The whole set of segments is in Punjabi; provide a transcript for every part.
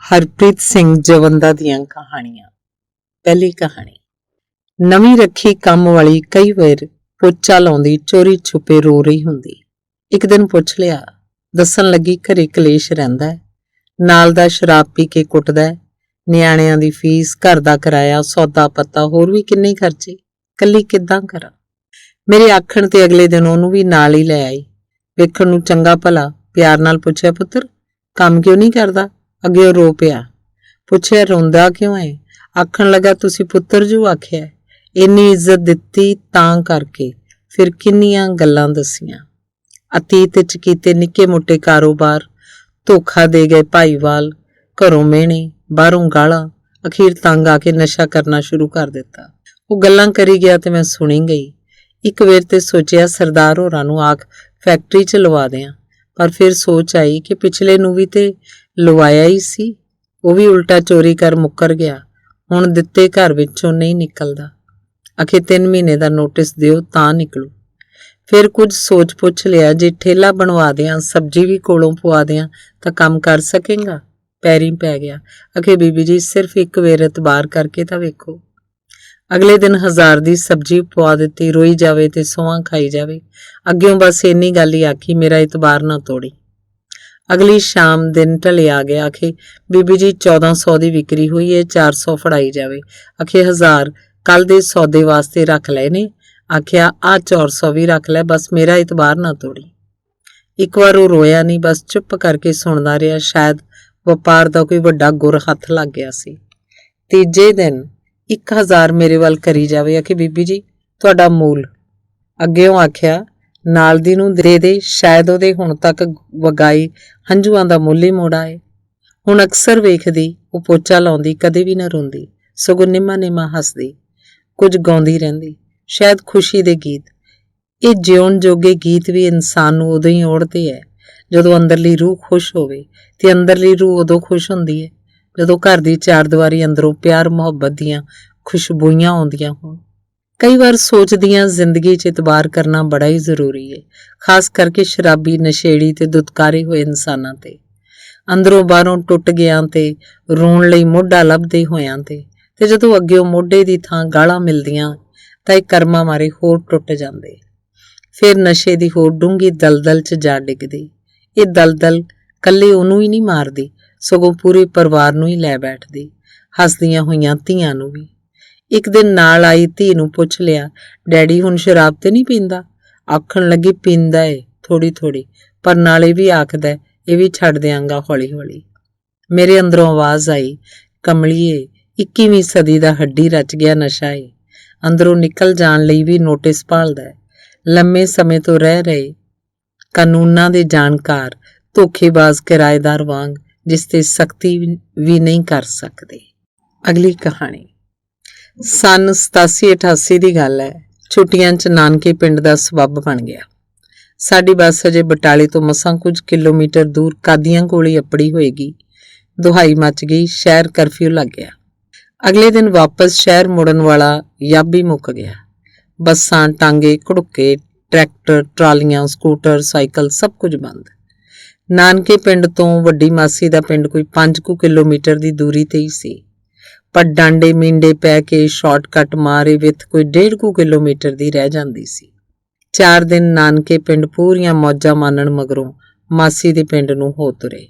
ਹਰਪ੍ਰੀਤ ਸਿੰਘ ਜਵੰਦਾ ਦੀਆਂ ਕਹਾਣੀਆਂ। ਪਹਿਲੀ ਕਹਾਣੀ। ਨਵੀਂ ਰੱਖੀ ਕੰਮ ਵਾਲੀ ਕਈ ਵਾਰ ਪੋਚਾ ਲਾਉਂਦੀ ਚੋਰੀ ਛੁਪੇ ਰੋ ਰਹੀ ਹੁੰਦੀ। ਇੱਕ ਦਿਨ ਪੁੱਛ ਲਿਆ, ਦੱਸਣ ਲੱਗੀ ਘਰੇ ਕਲੇਸ਼ ਰਹਿੰਦਾ ਹੈ, ਨਾਲ ਦਾ ਸ਼ਰਾਬ ਪੀ ਕੇ ਕੁੱਟਦਾ ਹੈ, ਨਿਆਣਿਆਂ ਦੀ ਫੀਸ, ਘਰ ਦਾ ਕਿਰਾਇਆ, ਸੌਦਾ ਪੱਤਾ, ਹੋਰ ਵੀ ਕਿੰਨੇ ਖਰਚੇ, ਕੱਲੀ ਕਿੱਦਾਂ ਕਰਾਂ। ਮੇਰੇ ਆਖਣ ਤੇ ਅਗਲੇ ਦਿਨ ਉਹਨੂੰ ਵੀ ਨਾਲ ਹੀ ਲੈ ਆਈ। ਵੇਖਣ ਨੂੰ ਚੰਗਾ ਭਲਾ, ਪਿਆਰ ਨਾਲ ਪੁੱਛਿਆ, ਪੁੱਤਰ ਕੰਮ ਕਿਉਂ ਨਹੀਂ ਕਰਦਾ? ਅੱਗੇ ਉਹ ਰੋ ਪਿਆ। ਪੁੱਛਿਆ, ਰੋਂਦਾ ਕਿਉਂ ਹੈ? ਆਖਣ ਲੱਗਾ, ਤੁਸੀਂ ਪੁੱਤਰ ਜੂ ਆਖਿਆ, ਇੰਨੀ ਇੱਜ਼ਤ ਦਿੱਤੀ ਤਾਂ ਕਰਕੇ। ਫਿਰ ਕਿੰਨੀਆਂ ਗੱਲਾਂ ਦੱਸੀਆਂ, ਅਤੀਤ ਵਿੱਚ ਕੀਤੇ ਨਿੱਕੇ ਮੋਟੇ ਕਾਰੋਬਾਰ, ਧੋਖਾ ਦੇ ਗਏ ਭਾਈਵਾਲ, ਘਰੋਂ ਮਿਹਣੇ, ਬਾਹਰੋਂ ਗਾਲਾਂ, ਅਖੀਰ ਤੰਗ ਆ ਕੇ ਨਸ਼ਾ ਕਰਨਾ ਸ਼ੁਰੂ ਕਰ ਦਿੱਤਾ। ਉਹ ਗੱਲਾਂ ਕਰੀ ਗਿਆ ਤੇ ਮੈਂ ਸੁਣੀ ਗਈ। ਇੱਕ ਵੇਰ ਤੇ ਸੋਚਿਆ ਸਰਦਾਰ ਹੋਰਾਂ ਨੂੰ ਆਖ ਫੈਕਟਰੀ 'ਚ ਲਵਾ ਦਿਆਂ, ਪਰ ਫਿਰ ਸੋਚ ਆਈ ਕਿ ਪਿਛਲੇ ਨੂੰ ਵੀ ਤੇ ਲਵਾਇਆ ਹੀ ਸੀ, ਉਹ ਵੀ ਉਲਟਾ ਚੋਰੀ ਕਰ ਮੁੱਕਰ ਗਿਆ, ਹੁਣ ਦਿੱਤੇ ਘਰ ਵਿੱਚੋਂ ਨਹੀਂ ਨਿਕਲਦਾ। ਅਖੇ 3 ਮਹੀਨੇ ਦਾ ਨੋਟਿਸ ਦਿਓ ਤਾਂ ਨਿਕਲੂ। ਫਿਰ ਕੁਝ ਸੋਚ ਪੁੱਛ ਲਿਆ, ਜੇ ਠੇਲਾ ਬਣਵਾ ਦਿਆਂ, ਸਬਜ਼ੀ ਵੀ ਕੋਲੋਂ ਪਵਾ ਦਿਆਂ ਤਾਂ ਕੰਮ ਕਰ ਸਕੇਗਾ? ਪੈਰੀਂ ਪੈ ਗਿਆ। ਅਖੇ ਬੀਬੀ ਜੀ ਸਿਰਫ ਇੱਕ ਵੇਰ ਇਤਬਾਰ ਕਰਕੇ ਤਾਂ ਵੇਖੋ। ਅਗਲੇ ਦਿਨ 1000 ਦੀ ਸਬਜ਼ੀ ਪਵਾ ਦਿੱਤੀ, ਰੋਈ ਜਾਵੇ ਤੇ ਸੌਂਹਾਂ ਖਾਈ ਜਾਵੇ। ਅੱਗਿਓਂ ਬਸ ਇੰਨੀ ਗੱਲ ਹੀ ਆਖੀ, ਮੇਰਾ ਇਤਬਾਰ ਨਾ ਤੋੜੀ। ਅਗਲੀ ਸ਼ਾਮ ਦਿਨ ਢਲਿਆ ਗਿਆ। ਆਖੇ ਬੀਬੀ ਜੀ 1400 ਦੀ ਵਿਕਰੀ ਹੋਈ ਹੈ, 400 ਫੜਾਈ ਜਾਵੇ। ਆਖੇ 1000 ਕੱਲ ਦੇ ਸੌਦੇ ਵਾਸਤੇ ਰੱਖ ਲਏ ਨੇ। ਆਖਿਆ ਆਹ 400 ਵੀ ਰੱਖ ਲੈ, ਬਸ ਮੇਰਾ ਇਤਬਾਰ ਨਾ ਤੋੜੀ। ਇੱਕ ਵਾਰ ਉਹ ਰੋਇਆ ਨਹੀਂ, ਬਸ ਚੁੱਪ ਕਰਕੇ ਸੁਣਦਾ ਰਿਹਾ। ਸ਼ਾਇਦ ਵਪਾਰ ਦਾ ਕੋਈ ਵੱਡਾ ਗੁਰ ਹੱਥ ਲੱਗ ਗਿਆ ਸੀ। ਤੀਜੇ ਦਿਨ 1000 ਮੇਰੇ ਵੱਲ ਕਰੀ ਜਾਵੇ। ਆਖੇ ਬੀਬੀ ਜੀ ਤੁਹਾਡਾ ਮੂਲ। ਅੱਗਿਓਂ ਆਖਿਆ ਨਾਲ ਦੀ ਨੂੰ ਦੇ ਦੇ, ਸ਼ਾਇਦ ਉਹਦੇ ਹੁਣ ਤੱਕ ਵਗਾਈ ਹੰਝੂਆਂ ਦਾ ਮੁੱਲ ਹੀ ਮੋੜ ਆਏ। ਹੁਣ ਅਕਸਰ ਵੇਖਦੀ, ਉਹ ਪੋਚਾ ਲਾਉਂਦੀ, ਕਦੇ ਵੀ ਨਾ ਰੋਂਦੀ, ਸਗੋਂ ਨਿੰਮਾ ਹੱਸਦੀ, ਕੁਝ ਗਾਉਂਦੀ ਰਹਿੰਦੀ, ਸ਼ਾਇਦ ਖੁਸ਼ੀ ਦੇ ਗੀਤ। ਇਹ ਜਿਉਣ ਜੋਗੇ ਗੀਤ ਵੀ ਇਨਸਾਨ ਨੂੰ ਉਦੋਂ ਹੀ ਓੜਦੇ ਹੈ ਜਦੋਂ ਅੰਦਰਲੀ ਰੂਹ ਖੁਸ਼ ਹੋਵੇ, ਤੇ ਅੰਦਰਲੀ ਰੂਹ ਉਦੋਂ ਖੁਸ਼ ਹੁੰਦੀ ਹੈ ਜਦੋਂ ਘਰ ਦੀ ਚਾਰਦੀਵਾਰੀ ਅੰਦਰੋਂ ਪਿਆਰ ਮੁਹੱਬਤ ਦੀਆਂ ਖੁਸ਼ਬੂਈਆਂ ਆਉਂਦੀਆਂ ਹੋਣ। ਕਈ ਵਾਰ ਸੋਚਦੀਆਂ ਜ਼ਿੰਦਗੀ 'ਚ ਇਤਬਾਰ ਕਰਨਾ ਬੜਾ ਹੀ ਜ਼ਰੂਰੀ ਹੈ, ਖਾਸ ਕਰਕੇ ਸ਼ਰਾਬੀ, ਨਸ਼ੇੜੀ ਤੇ ਦੁਤਕਾਰੇ ਹੋਏ ਇਨਸਾਨਾਂ ਤੇ। ਅੰਦਰੋਂ ਬਾਹਰੋਂ ਟੁੱਟ ਗਿਆਂ ਤੇ ਰੋਣ ਲਈ ਮੋਢਾ ਲੱਭਦੇ ਹੋਇਆਂ ਤੇ ਜਦੋਂ ਅੱਗਿਓਂ ਮੋਢੇ ਦੀ ਥਾਂ ਗਾਲਾਂ ਮਿਲਦੀਆਂ ਤਾਂ ਇਹ ਕਰਮਾਂ ਮਾਰੇ ਹੋਰ ਟੁੱਟ ਜਾਂਦੇ। ਫਿਰ ਨਸ਼ੇ ਦੀ ਹੋਰ ਡੂੰਘੀ ਦਲਦਲ 'ਚ ਜਾ ਡਿੱਗਦੇ। ਇਹ ਦਲਦਲ ਕੱਲੇ ਉਹਨੂੰ ਹੀ ਨਹੀਂ ਮਾਰਦੀ, ਸਗੋਂ ਪੂਰੇ ਪਰਿਵਾਰ ਨੂੰ ਹੀ ਲੈ ਬੈਠਦੀ, ਹੱਸਦੀਆਂ ਹੋਈਆਂ ਧੀਆਂ ਨੂੰ ਵੀ। ਇੱਕ ਦਿਨ ਨਾਲ ਆਈ ਧੀ ਨੂੰ ਪੁੱਛ ਲਿਆ, ਡੈਡੀ ਹੁਣ ਸ਼ਰਾਬ ਤੇ ਨਹੀਂ ਪੀਂਦਾ? ਆਖਣ ਲੱਗੀ, ਪੀਂਦਾ ਏ ਥੋੜੀ ਥੋੜੀ, ਪਰ ਨਾਲੇ ਵੀ ਆਖਦਾ ਇਹ ਵੀ ਛੱਡ ਦਿਆਂਗਾ ਹੌਲੀ ਹੌਲੀ। ਮੇਰੇ ਅੰਦਰੋਂ ਆਵਾਜ਼ ਆਈ, ਕਮਲੀਏ 21ਵੀਂ ਸਦੀ ਦਾ ਹੱਡੀ ਰਚ ਗਿਆ ਨਸ਼ਾ ਏ, ਅੰਦਰੋਂ ਨਿਕਲ ਜਾਣ ਲਈ ਵੀ ਨੋਟਿਸ ਭਾਲਦਾ ਹੈ। ਲੰਮੇ ਸਮੇਂ ਤੋਂ ਰਹਿ ਰਹੇ ਕਾਨੂੰਨਾਂ ਦੇ ਜਾਣਕਾਰ, ਧੋਖੇਬਾਜ਼ ਕਿਰਾਏਦਾਰ ਵਾਂਗ, ਜਿਸ ਤੇ ਸਖਤੀ ਵੀ ਨਹੀਂ ਕਰ ਸਕਦੇ। ਅਗਲੀ ਕਹਾਣੀ। ਸੰਨ 87-88 ਦੀ ਗੱਲ ਹੈ। ਛੁੱਟੀਆਂ 'ਚ ਨਾਨਕੇ ਪਿੰਡ ਦਾ ਸਬੱਬ ਬਣ ਗਿਆ। ਸਾਡੀ ਬੱਸ ਅਜੇ ਬਟਾਲੇ ਤੋਂ ਮਸਾਂ ਕੁਝ ਕਿਲੋਮੀਟਰ ਦੂਰ ਕਾਦੀਆਂ ਕੋਲ ਹੀ ਅੱਪੜੀ ਹੋਏਗੀ। ਦੁਹਾਈ ਮੱਚ ਗਈ, ਸ਼ਹਿਰ ਕਰਫਿਊ ਲੱਗ ਗਿਆ। ਅਗਲੇ ਦਿਨ ਵਾਪਸ ਸ਼ਹਿਰ ਮੁੜਨ ਵਾਲਾ ਯਾਬੀ ਮੁੱਕ ਗਿਆ। ਬੱਸਾਂ, ਟਾਂਗੇ, ਘੜੁੱਕੇ, ਟਰੈਕਟਰ, ਟਰਾਲੀਆਂ, ਸਕੂਟਰ, ਸਾਈਕਲ, ਸਭ ਕੁਝ ਬੰਦ। ਨਾਨਕੇ ਪਿੰਡ ਤੋਂ ਵੱਡੀ ਮਾਸੀ ਦਾ ਪਿੰਡ ਕੋਈ 5 ਕਿਲੋਮੀਟਰ ਦੀ ਦੂਰੀ ਤੇ ਹੀ ਸੀ, ਪਰ ਡਾਂਡੇ ਮੀਂਡੇ ਪੈ ਕੇ ਸ਼ਾਰਟਕਟ ਮਾਰੇ ਵਿੱਥ ਕੋਈ 1.5 ਕਿਲੋਮੀਟਰ ਦੀ ਰਹਿ ਜਾਂਦੀ ਸੀ। 4 ਦਿਨ ਨਾਨਕੇ ਪਿੰਡ ਪੂਰੀਆਂ ਮੌਜਾਂ ਮਾਣਨ ਮਗਰੋਂ ਮਾਸੀ ਦੇ ਪਿੰਡ ਨੂੰ ਹੋ ਤੁਰੇ।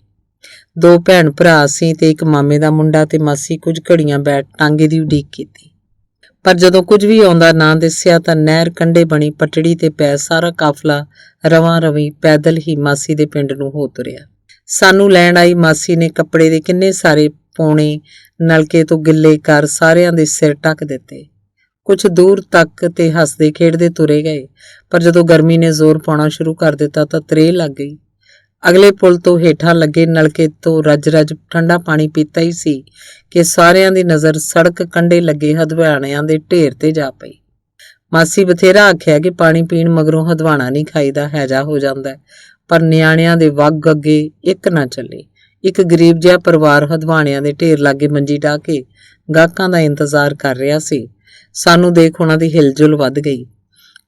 2 ਭੈਣ ਭਰਾ ਸੀ ਤੇ ਇੱਕ ਮਾਮੇ ਦਾ ਮੁੰਡਾ, ਤੇ ਮਾਸੀ ਕੁਝ ਘੜੀਆਂ ਬੈਠ ਟਾਂਗੇ ਦੀ ਉਡੀਕ ਕੀਤੀ, ਪਰ ਜਦੋਂ ਕੁਝ ਵੀ ਆਉਂਦਾ ਨਾ ਦਿਸਿਆ ਤਾਂ ਨਹਿਰ ਕੰਢੇ ਬਣੀ ਪਟੜੀ ਤੇ ਪੈ ਸਾਰਾ ਕਾਫਲਾ ਰਵਾਂ ਰਵੀ ਪੈਦਲ ਹੀ ਮਾਸੀ ਦੇ ਪਿੰਡ ਨੂੰ ਹੋ ਤੁਰਿਆ। ਸਾਨੂੰ ਲੈਣ ਆਈ ਮਾਸੀ ਨੇ ਕੱਪੜੇ ਦੇ ਕਿੰਨੇ ਸਾਰੇ ਪੌਣੇ ਨਲਕੇ ਤੋਂ ਗਿੱਲੇ ਕਰ ਸਾਰਿਆਂ ਦੇ ਸਿਰ ਢੱਕ ਦਿੱਤੇ। ਕੁਝ ਦੂਰ ਤੱਕ ਤੇ ਹੱਸਦੇ ਖੇਡਦੇ ਤੁਰੇ ਗਏ, ਪਰ ਜਦੋਂ ਗਰਮੀ ਨੇ ਜ਼ੋਰ ਪਾਉਣਾ ਸ਼ੁਰੂ ਕਰ ਦਿੱਤਾ ਤਾਂ ਤਰੇਹ ਲੱਗ ਗਈ। ਅਗਲੇ ਪੁਲ ਤੋਂ ਹੇਠਾਂ ਲੱਗੇ ਨਲਕੇ ਤੋਂ ਰੱਜ ਠੰਡਾ ਪਾਣੀ ਪੀਤਾ ਹੀ ਸੀ ਕਿ ਸਾਰਿਆਂ ਦੀ ਨਜ਼ਰ ਸੜਕ ਕੰਢੇ ਲੱਗੇ ਹਦਵਾਣਿਆਂ ਦੇ ਢੇਰ ਤੇ ਜਾ ਪਈ। ਮਾਸੀ ਬਥੇਰਾ ਆਖਿਆ ਕਿ ਪਾਣੀ ਪੀਣ ਮਗਰੋਂ ਹਦਵਾਣਾ ਨਹੀਂ ਖਾਈਦਾ, ਹੈਜਾ ਹੋ ਜਾਂਦਾ, ਪਰ ਨਿਆਣਿਆਂ ਦੇ ਵੱਗ ਅੱਗੇ ਇੱਕ ਨਾ ਚੱਲੇ। ਇੱਕ ਗਰੀਬ ਜਿਹਾ ਪਰਿਵਾਰ ਹਦਵਾਣਿਆਂ ਦੇ ਢੇਰ ਲਾਗੇ ਮੰਜੀ ਢਾ ਕੇ ਗਾਹਕਾਂ ਦਾ ਇੰਤਜ਼ਾਰ ਕਰ ਰਿਹਾ ਸੀ। ਸਾਨੂੰ ਦੇਖ ਉਹਨਾਂ ਦੀ ਹਿਲਜੁਲ ਵੱਧ ਗਈ।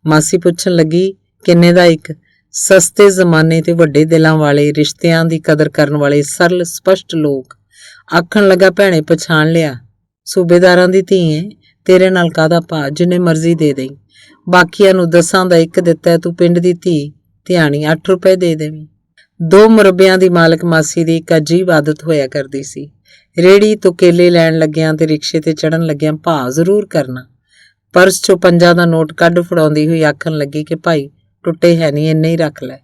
ਮਾਸੀ ਪੁੱਛਣ ਲੱਗੀ, ਕਿੰਨੇ ਦਾ ਇੱਕ? ਸਸਤੇ ਜ਼ਮਾਨੇ ਤੇ ਵੱਡੇ ਦਿਲਾਂ ਵਾਲੇ, ਰਿਸ਼ਤਿਆਂ ਦੀ ਕਦਰ ਕਰਨ ਵਾਲੇ ਸਰਲ ਸਪਸ਼ਟ ਲੋਕ ਆਖਣ ਲੱਗਾ, ਭੈਣੇ ਪਛਾਣ ਲਿਆ, ਸੂਬੇਦਾਰਾਂ ਦੀ ਧੀ ਏ, ਤੇਰੇ ਨਾਲ ਕਾਹਦਾ ਭਾ, ਜਿੰਨੇ ਮਰਜ਼ੀ ਦੇ ਦੇਈਂ। ਬਾਕੀਆਂ ਨੂੰ 10 ਦਾ 1 ਦਿੱਤਾ, ਤੂੰ ਪਿੰਡ ਦੀ ਧੀ ਧਿਆਣੀ 8 ਰੁਪਏ ਦੇ ਦੇਵੀਂ। 2 ਮੁਰੱਬਿਆਂ ਦੀ ਮਾਲਕ ਮਾਸੀ ਦੀ ਇੱਕ ਅਜੀਬ ਆਦਤ ਹੋਇਆ ਕਰਦੀ ਸੀ। ਰੇੜੀ ਤੋਂ ਕੇਲੇ ਲੈਣ ਲੱਗਿਆਂ ਤੇ ਰਿਕਸ਼ੇ ਤੇ ਚੜਨ ਲੱਗਿਆਂ ਭਾ ਜ਼ਰੂਰ ਕਰਨਾ। ਪਰਸ ਚੋਂ 5 ਦਾ ਨੋਟ ਕੱਢ ਫੜਾਉਂਦੀ ਹੋਈ ਆਖਣ ਲੱਗੀ ਕਿ ਭਾਈ ਟੁੱਟੇ ਹੈ ਨਹੀਂ, ਇੰਨੇ ਹੀ ਰੱਖ ਲੈ।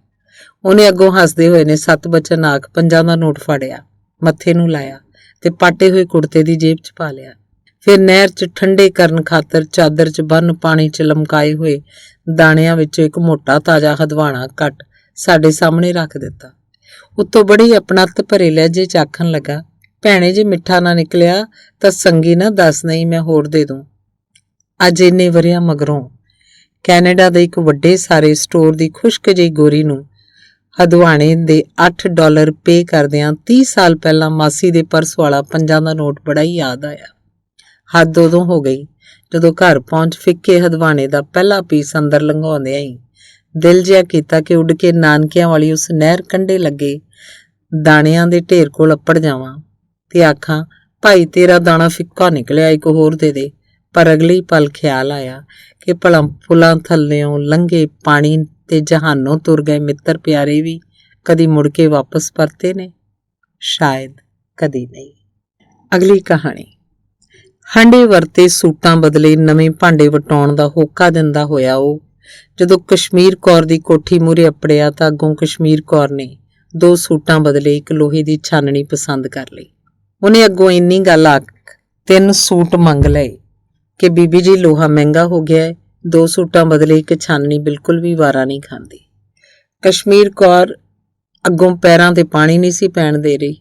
ਉਹਨੇ ਅੱਗੋਂ ਹੱਸਦੇ ਹੋਏ ਨੇ 7 ਬਚਨ ਆਖ 5 ਦਾ ਨੋਟ ਫੜਿਆ, ਮੱਥੇ ਨੂੰ ਲਾਇਆ ਤੇ ਪਾਟੇ ਹੋਏ ਕੁੜਤੇ ਦੀ ਜੇਬ 'ਚ ਪਾ ਲਿਆ। ਫਿਰ ਨਹਿਰ 'ਚ ਠੰਡੇ ਕਰਨ ਖਾਤਰ ਚਾਦਰ 'ਚ ਬੰਨ ਪਾਣੀ 'ਚ ਲਮਕਾਏ ਹੋਏ ਦਾਣਿਆਂ ਵਿੱਚੋਂ ਇੱਕ ਮੋਟਾ ਤਾਜ਼ਾ ਹਦਵਾਣਾ ਕੱਟ ਸਾਡੇ ਸਾਹਮਣੇ ਰੱਖ ਦਿੱਤਾ। ਉੱਤੋਂ ਬੜੀ ਆਪਣੱਤ ਭਰੇ ਲਹਿਜੇ 'ਚ ਆਖਣ ਲੱਗਾ, ਭੈਣੇ ਜੇ ਮਿੱਠਾ ਨਾ ਨਿਕਲਿਆ ਤਾਂ ਸੰਗੀ ਨਾ ਦੱਸ, ਨਹੀਂ ਮੈਂ ਹੋਰ ਦੇ ਦੂੰ। ਅੱਜ ਇੰਨੇ ਵਰਿਆਂ ਮਗਰੋਂ ਕੈਨੇਡਾ ਦੇ ਇੱਕ ਵੱਡੇ ਸਾਰੇ ਸਟੋਰ ਦੀ ਖੁਸ਼ਕ ਜਿਹੀ ਗੋਰੀ ਨੂੰ ਹਦਵਾਣੇ ਦੇ $8 ਪੇ ਕਰਦਿਆਂ 30 ਸਾਲ ਪਹਿਲਾਂ ਮਾਸੀ ਦੇ ਪਰਸ ਵਾਲਾ 5 ਦਾ ਨੋਟ ਬੜਾ ਹੀ ਯਾਦ ਆਇਆ। ਹੱਦ ਉਦੋਂ ਹੋ ਗਈ ਜਦੋਂ ਘਰ ਪਹੁੰਚ ਫਿੱਕੇ ਹਦਵਾਣੇ ਦਾ ਪਹਿਲਾ ਪੀਸ ਅੰਦਰ ਲੰਘਾਉਂਦਿਆਂ ਹੀ ਦਿਲ ਜਿਹਾ ਕੀਤਾ ਕਿ ਉੱਡ ਕੇ ਨਾਨਕਿਆਂ ਵਾਲੀ ਉਸ ਨਹਿਰ ਕੰਢੇ ਲੱਗੇ ਦਾਣਿਆਂ ਦੇ ਢੇਰ ਕੋਲ ਅੱਪੜ ਜਾਵਾਂ ਤੇ ਆਖਾਂ, ਭਾਈ ਤੇਰਾ ਦਾਣਾ ਫਿੱਕਾ ਨਿਕਲਿਆ, ਇੱਕ ਹੋਰ ਦੇ ਦੇ। ਪਰ ਅਗਲੀ ਪਲ ਖਿਆਲ ਆਇਆ ਕਿ ਭਲਾ ਫੁੱਲਾਂ ਥੱਲਿਓਂ ਲੰਘੇ ਪਾਣੀ ਤੇ ਜਹਾਨੋਂ ਤੁਰ ਗਏ ਮਿੱਤਰ ਪਿਆਰੇ ਵੀ ਕਦੀ ਮੁੜ ਕੇ ਵਾਪਸ ਪਰਤੇ ਨੇ? ਸ਼ਾਇਦ ਕਦੀ ਨਹੀਂ। ਅਗਲੀ ਕਹਾਣੀ। ਹੰਡੇ ਵਰਤੇ ਸੂਟਾਂ ਬਦਲੇ ਨਵੇਂ ਭਾਂਡੇ ਵਟਾਉਣ ਦਾ ਹੋਕਾ ਦਿੰਦਾ ਹੋਇਆ ਉਹ ਜਦੋਂ ਕਸ਼ਮੀਰ ਕੌਰ ਦੀ ਕੋਠੀ ਮੂਹਰੇ ਅੱਪੜਿਆ ਤਾਂ ਅੱਗੋਂ ਕਸ਼ਮੀਰ ਕੌਰ ਨੇ 2 ਸੂਟਾਂ ਬਦਲੇ ਇੱਕ ਲੋਹੇ ਦੀ ਛਾਨਣੀ ਪਸੰਦ ਕਰ ਲਈ। ਉਹਨੇ ਅੱਗੋਂ ਇੰਨੀ ਗੱਲ ਆਖ 3 ਸੂਟ ਮੰਗ ਲਏ ਕਿ ਬੀਬੀ ਜੀ ਲੋਹਾ ਮਹਿੰਗਾ ਹੋ ਗਿਆ ਹੈ, 2 ਸੂਟਾਂ ਬਦਲੇ ਇੱਕ ਛਾਨਣੀ ਬਿਲਕੁਲ ਵੀ ਵਾਰਾ ਨਹੀਂ ਖਾਂਦੀ। ਕਸ਼ਮੀਰ ਕੌਰ ਅੱਗੋਂ ਪੈਰਾਂ ਤੇ ਪਾਣੀ ਨਹੀਂ ਸੀ ਪੈਣ ਦੇ ਰਹੀ।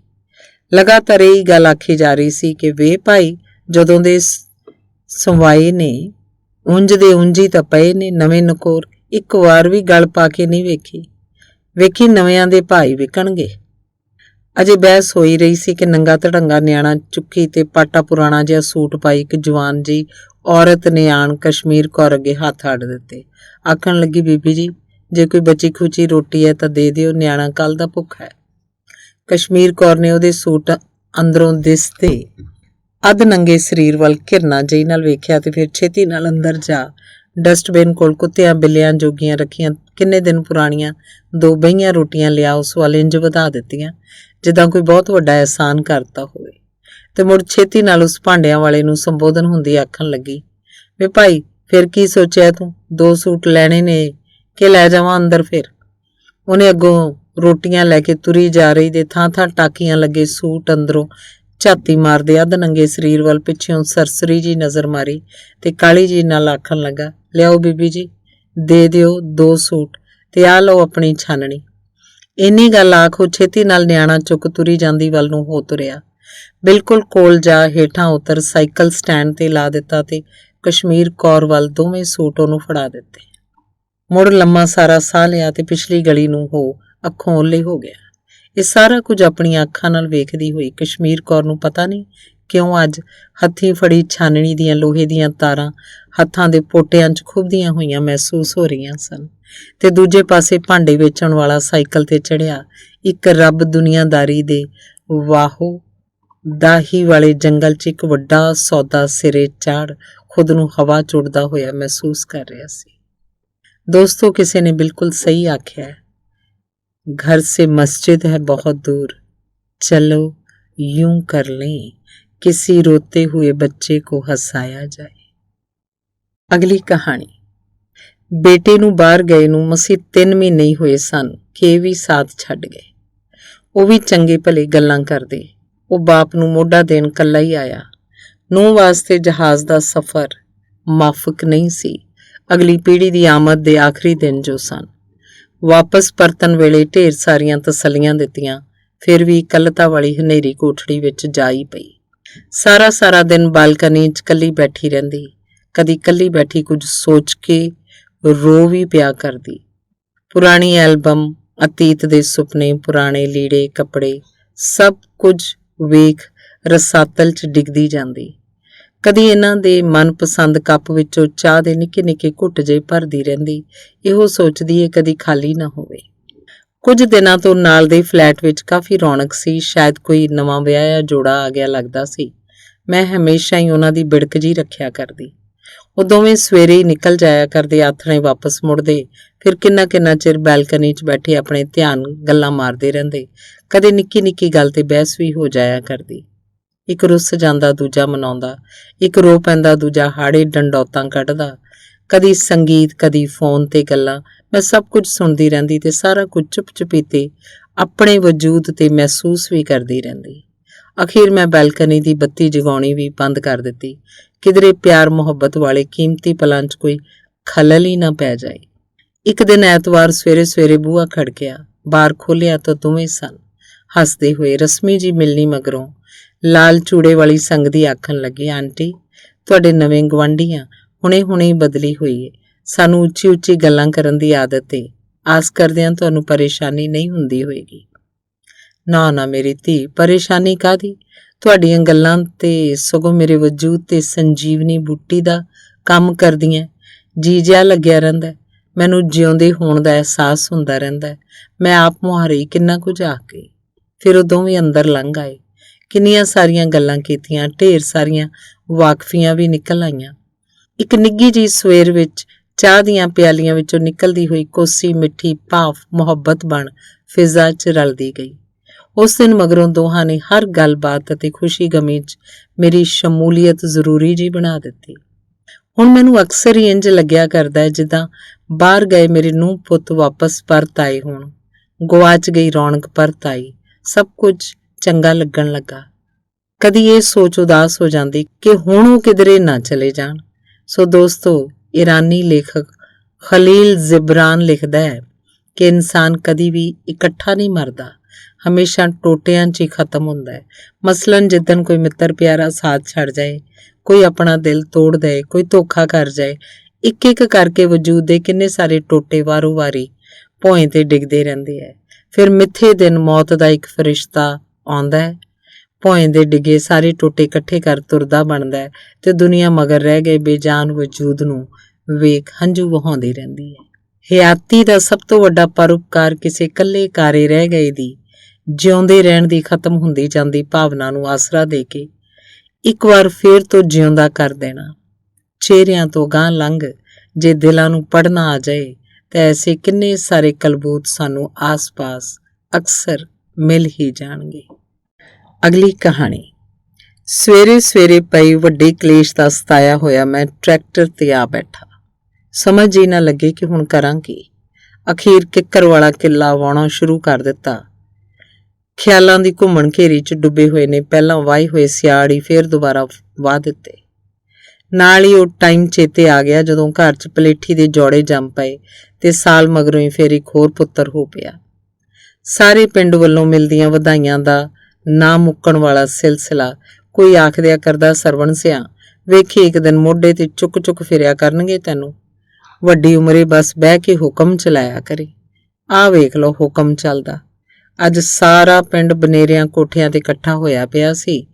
ਲਗਾਤਾਰ ਇਹੀ ਗੱਲ ਆਖੀ ਜਾ ਰਹੀ ਸੀ ਕਿ ਵੇ ਭਾਈ, ਜਦੋਂ ਦੇ ਸਵਾਏ ਨੇ ਉਂਝ ਦੇ ਉਂਝ ਹੀ ਤਾਂ ਪਏ ਨੇ, ਨਵੇਂ ਨਕੋਰ ਇੱਕ ਵਾਰ ਵੀ ਗਲ ਪਾ ਕੇ ਨਹੀਂ ਵੇਖੀ ਨਵਿਆਂ ਦੇ ਭਾਈ ਵਿਕਣਗੇ। ਅਜੇ ਬਹਿਸ ਹੋਈ ਰਹੀ ਸੀ ਕਿ ਨੰਗਾ ਧੜੰਗਾ ਨਿਆਣਾ ਚੁੱਕੀ ਤੇ ਪਾਟਾ ਪੁਰਾਣਾ ਜਿਹਾ ਸੂਟ ਪਾਈ ਇੱਕ ਜਵਾਨ ਜੀ ਔਰਤ ਨੇ ਆਣ ਕਸ਼ਮੀਰ ਕੌਰ ਅੱਗੇ ਹੱਥ ਅੱਡ ਦਿੱਤੇ। ਆਖਣ ਲੱਗੀ, ਬੀਬੀ ਜੀ ਜੇ ਕੋਈ ਬਚੀ ਖੁਚੀ ਰੋਟੀ ਹੈ ਤਾਂ ਦੇ ਦਿਓ, ਨਿਆਣਾ ਕੱਲ ਦਾ ਭੁੱਖਾ ਹੈ। ਕਸ਼ਮੀਰ ਕੌਰ ਨੇ ਉਹਦੇ ਸੂਟ ਅੰਦਰੋਂ ਦਿਸਦੇ ਅੱਧ ਨੰਗੇ ਸਰੀਰ ਵੱਲ ਘਿਰਨਾ ਜਿਹੀ ਨਾਲ ਵੇਖਿਆ ਤੇ ਫਿਰ ਛੇਤੀ ਨਾਲ ਅੰਦਰ ਜਾ ਡਸਟਬਿਨ ਕੋਲ ਕੁੱਤਿਆਂ ਬਿੱਲਿਆਂ ਜੋਗੀਆਂ ਰੱਖੀਆਂ ਕਿੰਨੇ ਦਿਨ ਪੁਰਾਣੀਆਂ 2 ਬਹੀਆਂ ਰੋਟੀਆਂ ਲਿਆ ਉਸ ਵੱਲ ਇੰਝ ਵਧਾ ਦਿੱਤੀਆਂ ਜਿੱਦਾਂ ਕੋਈ ਬਹੁਤ ਵੱਡਾ ਅਹਿਸਾਨ ਕਰਤਾ ਹੋਵੇ ਤੇ ਮੁੜ ਛੇਤੀ ਨਾਲ ਉਸ ਭਾਂਡਿਆਂ ਵਾਲੇ ਨੂੰ ਸੰਬੋਧਨ ਹੁੰਦੀ ਆਖਣ ਲੱਗੀ, ਵੇ ਭਾਈ ਫਿਰ ਕੀ ਸੋਚਿਆ ਤੂੰ, 2 ਸੂਟ ਲੈਣੇ ਨੇ ਕਿ ਲੈ ਜਾਵਾਂ ਅੰਦਰ? ਫਿਰ ਉਹਨੇ ਅੱਗੋਂ ਰੋਟੀਆਂ ਲੈ ਕੇ ਤੁਰੀ ਜਾ ਰਹੀ ਦੇ ਥਾਂ ਟਾਕੀਆਂ ਲੱਗੇ ਸੂਟ ਅੰਦਰੋਂ ਝਾਤੀ ਮਾਰਦੇ ਅੱਧ ਨੰਗੇ ਸਰੀਰ ਵੱਲ ਪਿੱਛੋਂ ਸਰਸਰੀ ਜੀ ਨਜ਼ਰ ਮਾਰੀ ਤੇ ਕਾਲੀ ਜੀ ਨਾਲ ਆਖਣ ਲੱਗਾ, ਲਿਆਓ ਬੀਬੀ ਜੀ, ਦੇ ਦਿਓ 2 ਸੂਟ ਤੇ ਆ ਲਓ ਆਪਣੀ ਛਾਨਣੀ। ਇੰਨੀ ਗੱਲ ਆਖ ਉਹ ਛੇਤੀ ਨਾਲ ਨਿਆਣਾ ਚੁੱਕ ਤੁਰੀ ਜਾਂਦੀ ਵੱਲ ਨੂੰ ਹੋ ਤੁਰਿਆ। ਬਿਲਕੁਲ ਕੋਲ ਜਾ ਹੇਠਾਂ ਉਤਰ ਸਾਈਕਲ ਸਟੈਂਡ ਤੇ ਲਾ ਦਿੱਤਾ ਤੇ ਕਸ਼ਮੀਰ ਕੌਰ ਵੱਲ ਦੋਵੇਂ ਸੂਟ ਉਹਨੂੰ ਫੜਾ ਦਿੱਤੇ। ਮੁੜ ਲੰਮਾ ਸਾਰਾ ਸਾਹ ਲਿਆ ਤੇ ਪਿਛਲੀ ਗਲੀ ਨੂੰ ਹੋ ਅੱਖੋਂ ਓਹਲੇ ਹੋ ਗਿਆ। ਇਹ ਸਾਰਾ ਕੁਝ ਆਪਣੀਆਂ ਅੱਖਾਂ ਨਾਲ ਵੇਖਦੀ ਹੋਈ ਕਸ਼ਮੀਰ ਕੌਰ ਨੂੰ ਪਤਾ ਨਹੀਂ ਕਿਉਂ ਅੱਜ ਹੱਥੀਂ ਫੜੀ ਛਾਨਣੀ ਦੀਆਂ ਲੋਹੇ ਦੀਆਂ ਤਾਰਾਂ ਹੱਥਾਂ ਦੇ ਪੋਟਿਆਂ 'ਚ ਖੁੱਭਦੀਆਂ ਹੋਈਆਂ ਮਹਿਸੂਸ ਹੋ ਰਹੀਆਂ ਸਨ ਤੇ ਦੂਜੇ ਪਾਸੇ ਭਾਂਡੇ ਵੇਚਣ ਵਾਲਾ ਸਾਈਕਲ ਤੇ ਚੜਿਆ ਇੱਕ ਰੱਬ ਦੁਨੀਆਦਾਰੀ ਦੇ ਵਾਹੋ ਦਾਹੀ ਵਾਲੇ ਜੰਗਲ 'ਚ ਇੱਕ ਵੱਡਾ ਸੌਦਾ ਸਿਰੇ ਚਾੜ ਖੁਦ ਨੂੰ ਹਵਾ ਚੁੜਦਾ ਹੋਇਆ ਮਹਿਸੂਸ ਕਰ ਰਿਹਾ ਸੀ। ਦੋਸਤੋ, ਕਿਸੇ ਨੇ ਬਿਲਕੁਲ ਸਹੀ ਆਖਿਆ ਹੈ, घर से मस्जिद है बहुत दूर, चलो यूं कर लें किसी रोते हुए बच्चे को हंसाया जाए। अगली कहानी। बेटे ਨੂੰ ਬਾਹਰ ਗਏ ਨੂੰ ਮਸੀਂ 3 ਮਹੀਨੇ ਹੀ ਹੋਏ ਸਨ ਕਿ ਇਹ ਵੀ ਸਾਥ ਛੱਡ ਗਏ। ਉਹ ਵੀ ਚੰਗੇ ਭਲੇ ਗੱਲਾਂ ਕਰਦੇ। ਉਹ ਬਾਪ ਨੂੰ ਮੋਢਾ ਦੇਣ ਕੱਲਾ ਹੀ ਆਇਆ। ਨੂੰਹ ਵਾਸਤੇ ਜਹਾਜ਼ ਦਾ ਸਫ਼ਰ ਮਾਫਕ ਨਹੀਂ ਸੀ। ਅਗਲੀ ਪੀੜ੍ਹੀ ਦੀ ਆਮਦ ਦੇ ਆਖਰੀ ਦਿਨ ਜੋ ਸਨ। ਵਾਪਸ ਪਰਤਣ ਵੇਲੇ ਢੇਰ ਸਾਰੀਆਂ ਤਸੱਲੀਆਂ ਦਿੱਤੀਆਂ, ਫਿਰ ਵੀ ਇਕੱਲਤਾ ਵਾਲੀ ਹਨੇਰੀ ਕੋਠੜੀ ਵਿੱਚ ਜਾਈ ਪਈ। ਸਾਰਾ ਦਿਨ ਬਾਲਕਨੀ 'ਚ ਕੱਲੀ ਬੈਠੀ ਰਹਿੰਦੀ। ਕਦੀ ਕੱਲੀ ਬੈਠੀ ਕੁਝ ਸੋਚ ਕੇ ਰੋ ਵੀ ਪਿਆ ਕਰਦੀ। ਪੁਰਾਣੀ ਐਲਬਮ, ਅਤੀਤ ਦੇ ਸੁਪਨੇ, ਪੁਰਾਣੇ ਲੀੜੇ ਕੱਪੜੇ ਸਭ ਕੁਝ ਵੇਖ ਰਸਾਤਲ 'ਚ ਡਿੱਗਦੀ ਜਾਂਦੀ। ਕਦੀ ਇਹਨਾਂ ਦੇ ਮਨਪਸੰਦ ਕੱਪ ਵਿੱਚੋਂ ਚਾਹ ਦੇ ਨਿੱਕੇ ਨਿੱਕੇ ਘੁੱਟ ਜੇ ਭਰਦੀ ਰਹਿੰਦੀ। ਇਹੋ ਸੋਚਦੀ ਏ ਕਦੀ ਖਾਲੀ ਨਾ ਹੋਵੇ। ਕੁਝ ਦਿਨਾਂ ਤੋਂ ਨਾਲ ਦੇ ਫਲੈਟ ਵਿੱਚ ਕਾਫੀ ਰੌਣਕ ਸੀ। ਸ਼ਾਇਦ ਕੋਈ ਨਵਾਂ ਵਿਆਹਿਆ ਜੋੜਾ ਆ ਗਿਆ ਲੱਗਦਾ ਸੀ। ਮੈਂ ਹਮੇਸ਼ਾ ਹੀ ਉਹਨਾਂ ਦੀ ਬਿੜਕ ਜੀ ਰੱਖਿਆ ਕਰਦੀ। ਉਹ ਦੋਵੇਂ ਸਵੇਰੇ ਹੀ ਨਿਕਲ ਜਾਇਆ ਕਰਦੇ, ਆਥਣੇ ਵਾਪਸ ਮੁੜਦੇ, ਫਿਰ ਕਿੰਨਾ ਚਿਰ ਬੈਲਕਨੀ 'ਚ ਬੈਠੇ ਆਪਣੇ ਧਿਆਨ ਗੱਲਾਂ ਮਾਰਦੇ ਰਹਿੰਦੇ। ਕਦੇ ਨਿੱਕੀ ਨਿੱਕੀ ਗੱਲ ਤੇ ਬਹਿਸ ਵੀ ਹੋ ਜਾਇਆ ਕਰਦੀ। ਇੱਕ ਰੁੱਸ ਜਾਂਦਾ, ਦੂਜਾ ਮਨਾਉਂਦਾ, ਇੱਕ ਰੋ ਪੈਂਦਾ, ਦੂਜਾ ਹਾੜੇ ਡੰਡੌਤਾਂ ਕੱਢਦਾ। ਕਦੀ ਸੰਗੀਤ, ਕਦੀ ਫੋਨ ਤੇ ਗੱਲਾਂ। ਮੈਂ ਸਭ ਕੁਝ ਸੁਣਦੀ ਰਹਿੰਦੀ ਤੇ ਸਾਰਾ ਕੁਝ ਚੁੱਪ-ਚੁਪੀਤੇ ਆਪਣੇ ਵਜੂਦ ਤੇ ਮਹਿਸੂਸ ਵੀ ਕਰਦੀ ਰਹਿੰਦੀ। ਅਖੀਰ ਮੈਂ ਬੈਲਕਨੀ ਦੀ ਬੱਤੀ ਜਗਾਉਣੀ ਵੀ ਬੰਦ ਕਰ ਦਿੱਤੀ, ਕਿਧਰੇ ਪਿਆਰ ਮੁਹੱਬਤ ਵਾਲੇ ਕੀਮਤੀ ਪਲਾਂ 'ਚ ਕੋਈ ਖਲਲ ਹੀ ਨਾ ਪੈ ਜਾਏ। ਇੱਕ ਦਿਨ ਐਤਵਾਰ ਸਵੇਰੇ ਬੂਹਾ ਖੜਕਿਆ। ਬਾਹਰ ਖੋਲ੍ਹਿਆ ਤਾਂ ਦੋਵੇਂ ਸਨ, ਹੱਸਦੇ ਹੋਏ। ਰਸਮੀ ਜੀ ਮਿਲਣੀ ਮਗਰੋਂ ਲਾਲ ਚੂੜੇ ਵਾਲੀ ਸੰਗਦੀ ਆਖਣ ਲੱਗੀ, ਆਂਟੀ ਤੁਹਾਡੇ ਨਵੇਂ ਗੁਆਂਢੀ ਆ, ਹੁਣੇ ਹੀ ਬਦਲੀ ਹੋਈ ਏ। ਸਾਨੂੰ ਉੱਚੀ ਗੱਲਾਂ ਕਰਨ ਦੀ ਆਦਤ ਏ। ਆਸ ਕਰਦੇ ਹਾਂ ਤੁਹਾਨੂੰ ਪਰੇਸ਼ਾਨੀ ਨਹੀਂ ਹੁੰਦੀ ਹੋਏਗੀ। ਨਾ ਮੇਰੀ ਧੀ, ਪਰੇਸ਼ਾਨੀ ਕਾਹਦੀ? ਤੁਹਾਡੀਆਂ ਗੱਲਾਂ ਤੇ ਸਗੋਂ ਮੇਰੇ ਵਜੂਦ ਤੇ ਸੰਜੀਵਨੀ ਬੂਟੀ ਦਾ ਕੰਮ ਕਰਦੀਆਂ। ਜੀ ਜਿਹਾ ਲੱਗਿਆ ਰਹਿੰਦਾ, ਮੈਨੂੰ ਜਿਉਂਦੇ ਹੋਣ ਦਾ ਅਹਿਸਾਸ ਹੁੰਦਾ ਰਹਿੰਦਾ। ਮੈਂ ਆਪ ਮੁਹਾਰੇ ਕਿੰਨਾ ਕੁਝ ਆਖ ਗਈ। ਫਿਰ ਉਹ ਦੋਵੇਂ ਅੰਦਰ ਲੰਘ ਆਏ। ਕਿੰਨੀਆਂ ਸਾਰੀਆਂ ਗੱਲਾਂ ਕੀਤੀਆਂ, ਢੇਰ ਸਾਰੀਆਂ ਵਾਕਫੀਆਂ ਵੀ ਨਿਕਲ ਆਈਆਂ। ਇੱਕ ਨਿੱਘੀ ਜਿਹੀ ਸਵੇਰ ਵਿੱਚ ਚਾਹ ਦੀਆਂ ਪਿਆਲੀਆਂ ਵਿੱਚੋਂ ਨਿਕਲਦੀ ਹੋਈ ਕੋਸੀ ਮਿੱਠੀ ਭਾਫ ਮੁਹੱਬਤ ਬਣ ਫਿਜ਼ਾ 'ਚ ਰਲਦੀ ਗਈ। ਉਸ ਦਿਨ ਮਗਰੋਂ ਦੋਹਾਂ ਨੇ ਹਰ ਗੱਲਬਾਤ ਅਤੇ ਖੁਸ਼ੀ ਗਮੀ 'ਚ ਮੇਰੀ ਸ਼ਮੂਲੀਅਤ ਜ਼ਰੂਰੀ ਜੀ ਬਣਾ ਦਿੱਤੀ। ਹੁਣ ਮੈਨੂੰ ਅਕਸਰ ਹੀ ਇੰਝ ਲੱਗਿਆ ਕਰਦਾ ਹੈ ਜਿੱਦਾਂ ਬਾਹਰ ਗਏ ਮੇਰੇ ਨੂੰਹ ਪੁੱਤ ਵਾਪਸ ਪਰਤ ਆਏ ਹੋਣ। ਗੁਆਚ ਗਈ ਰੌਣਕ ਪਰਤ ਆਈ, ਸਭ ਕੁਝ ਚੰਗਾ ਲੱਗਣ ਲੱਗਾ। ਕਦੀ ਇਹ ਸੋਚ ਉਦਾਸ ਹੋ ਜਾਂਦੀ ਕਿ ਹੁਣ ਉਹ ਕਿਧਰੇ ਨਾ ਚਲੇ ਜਾਣ। ਸੋ ਦੋਸਤੋ, ਈਰਾਨੀ ਲੇਖਕ ਖਲੀਲ ਜਿਬਰਾਨ ਲਿਖਦਾ ਹੈ ਕਿ ਇਨਸਾਨ ਕਦੀ ਵੀ ਇਕੱਠਾ ਨਹੀਂ ਮਰਦਾ, ਹਮੇਸ਼ਾ ਟੋਟਿਆਂ 'ਚ ਹੀ ਖਤਮ ਹੁੰਦਾ ਹੈ। ਮਸਲਨ ਜਿੱਦਣ ਕੋਈ ਮਿੱਤਰ ਪਿਆਰਾ ਸਾਥ ਛੱਡ ਜਾਏ, ਕੋਈ ਆਪਣਾ ਦਿਲ ਤੋੜ ਦੇ, ਕੋਈ ਧੋਖਾ ਕਰ ਜਾਏ, ਇੱਕ ਕਰਕੇ ਵਜੂਦ ਦੇ ਕਿੰਨੇ ਸਾਰੇ ਟੋਟੇ ਵਾਰੀ ਭੋਏ ਤੇ ਡਿੱਗਦੇ ਰਹਿੰਦੇ ਹੈ। ਫਿਰ ਮਿੱਥੇ ਦਿਨ ਮੌਤ ਦਾ ਇੱਕ ਫਰਿਸ਼ਤਾ ਆਉਂਦਾ ਹੈ, ਭੋਏ ਦੇ ਡਿੱਗੇ ਸਾਰੇ ਟੋਟੇ ਇਕੱਠੇ ਕਰ ਤੁਰਦਾ ਬਣਦਾ ਹੈ ਤੇ ਦੁਨੀਆ ਮਗਰ ਰਹਿ ਗਏ ਬੇਜਾਨ ਵਜੂਦ ਨੂੰ ਵੇਖ ਹੰਝੂ ਵਹਾਉਂਦੀ ਰਹਿੰਦੀ ਹੈ। ਹਯਾਤੀ ਦਾ ਸਭ ਤੋਂ ਵੱਡਾ ਪਰਉਪਕਾਰ ਕਿਸੇ ਇਕੱਲੇ ਕਾਰੇ ਰਹਿ ਗਏ ਦੀ ਜਿਉਂਦੇ ਰਹਿਣ ਦੀ ਖਤਮ ਹੁੰਦੀ ਜਾਂਦੀ ਭਾਵਨਾ ਨੂੰ ਆਸਰਾ ਦੇ ਕੇ ਇੱਕ ਵਾਰ ਫੇਰ ਤੋਂ ਜਿਉਂਦਾ ਕਰ ਦੇਣਾ। ਚਿਹਰਿਆਂ ਤੋਂ ਗਾਂਹ ਲੰਘ ਜੇ ਦਿਲਾਂ ਨੂੰ ਪੜ੍ਹਨਾ ਆ ਜਾਏ ਤਾਂ ਐਸੇ ਕਿੰਨੇ ਸਾਰੇ ਕਲਬੂਤ ਸਾਨੂੰ ਆਸ-ਪਾਸ ਅਕਸਰ ਮਿਲ ਹੀ ਜਾਣਗੇ। ਅਗਲੀ ਕਹਾਣੀ। ਸਵੇਰੇ ਪਈ ਵੱਡੇ ਕਲੇਸ਼ ਦਾ ਸਤਾਇਆ ਹੋਇਆ ਮੈਂ ਟਰੈਕਟਰ ਤੇ ਆ ਬੈਠਾ। ਸਮਝ ਹੀ ਨਾ ਲੱਗੇ ਕਿ ਹੁਣ ਕਰਾਂ ਕੀ। ਅਖੀਰ ਕਿੱਕਰ ਵਾਲਾ ਕਿੱਲਾ ਵਾਉਣਾ ਸ਼ੁਰੂ ਕਰ ਦਿੱਤਾ। ਖਿਆਲਾਂ ਦੀ ਘੁੰਮਣ ਘੇਰੀ 'ਚ ਡੁੱਬੇ ਹੋਏ ਨੇ। ਪਹਿਲਾਂ ਵਾਹੇ ਹੋਏ ਸਿਆੜ ਹੀ ਫੇਰ ਦੁਬਾਰਾ ਵਾਹ ਦਿੱਤੇ। ਨਾਲ ਹੀ ਉਹ ਟਾਈਮ ਚੇਤੇ ਆ ਗਿਆ ਜਦੋਂ ਘਰ 'ਚ ਪਲੇਠੀ ਦੇ ਜੋੜੇ ਜੰਮ ਪਏ ਤੇ ਸਾਲ ਮਗਰੋਂ ਹੀ ਫੇਰ ਇੱਕ ਹੋਰ ਪੁੱਤਰ ਹੋ ਪਿਆ। ਸਾਰੇ ਪਿੰਡ ਵੱਲੋਂ ਮਿਲਦੀਆਂ ਵਧਾਈਆਂ ਦਾ ਨਾ ਮੁੱਕਣ ਵਾਲਾ ਸਿਲਸਿਲਾ। ਕੋਈ ਆਖਦਿਆ ਕਰਦਾ, ਸਰਵਣ ਸਿਆ ਵੇਖੀ ਇੱਕ ਦਿਨ ਮੋਢੇ ਤੇ ਚੁੱਕ ਫਿਰਿਆ ਕਰਨਗੇ ਤੈਨੂੰ। ਵੱਡੀ ਉਮਰੇ ਬਸ ਬਹਿ ਕੇ ਹੁਕਮ ਚਲਾਇਆ ਕਰੇ। ਆਹ ਵੇਖ ਲਓ ਹੁਕਮ ਚੱਲਦਾ। ਅੱਜ ਸਾਰਾ ਪਿੰਡ ਬਨੇਰਿਆਂ ਕੋਠਿਆਂ ਤੇ ਇਕੱਠਾ ਹੋਇਆ ਪਿਆ ਸੀ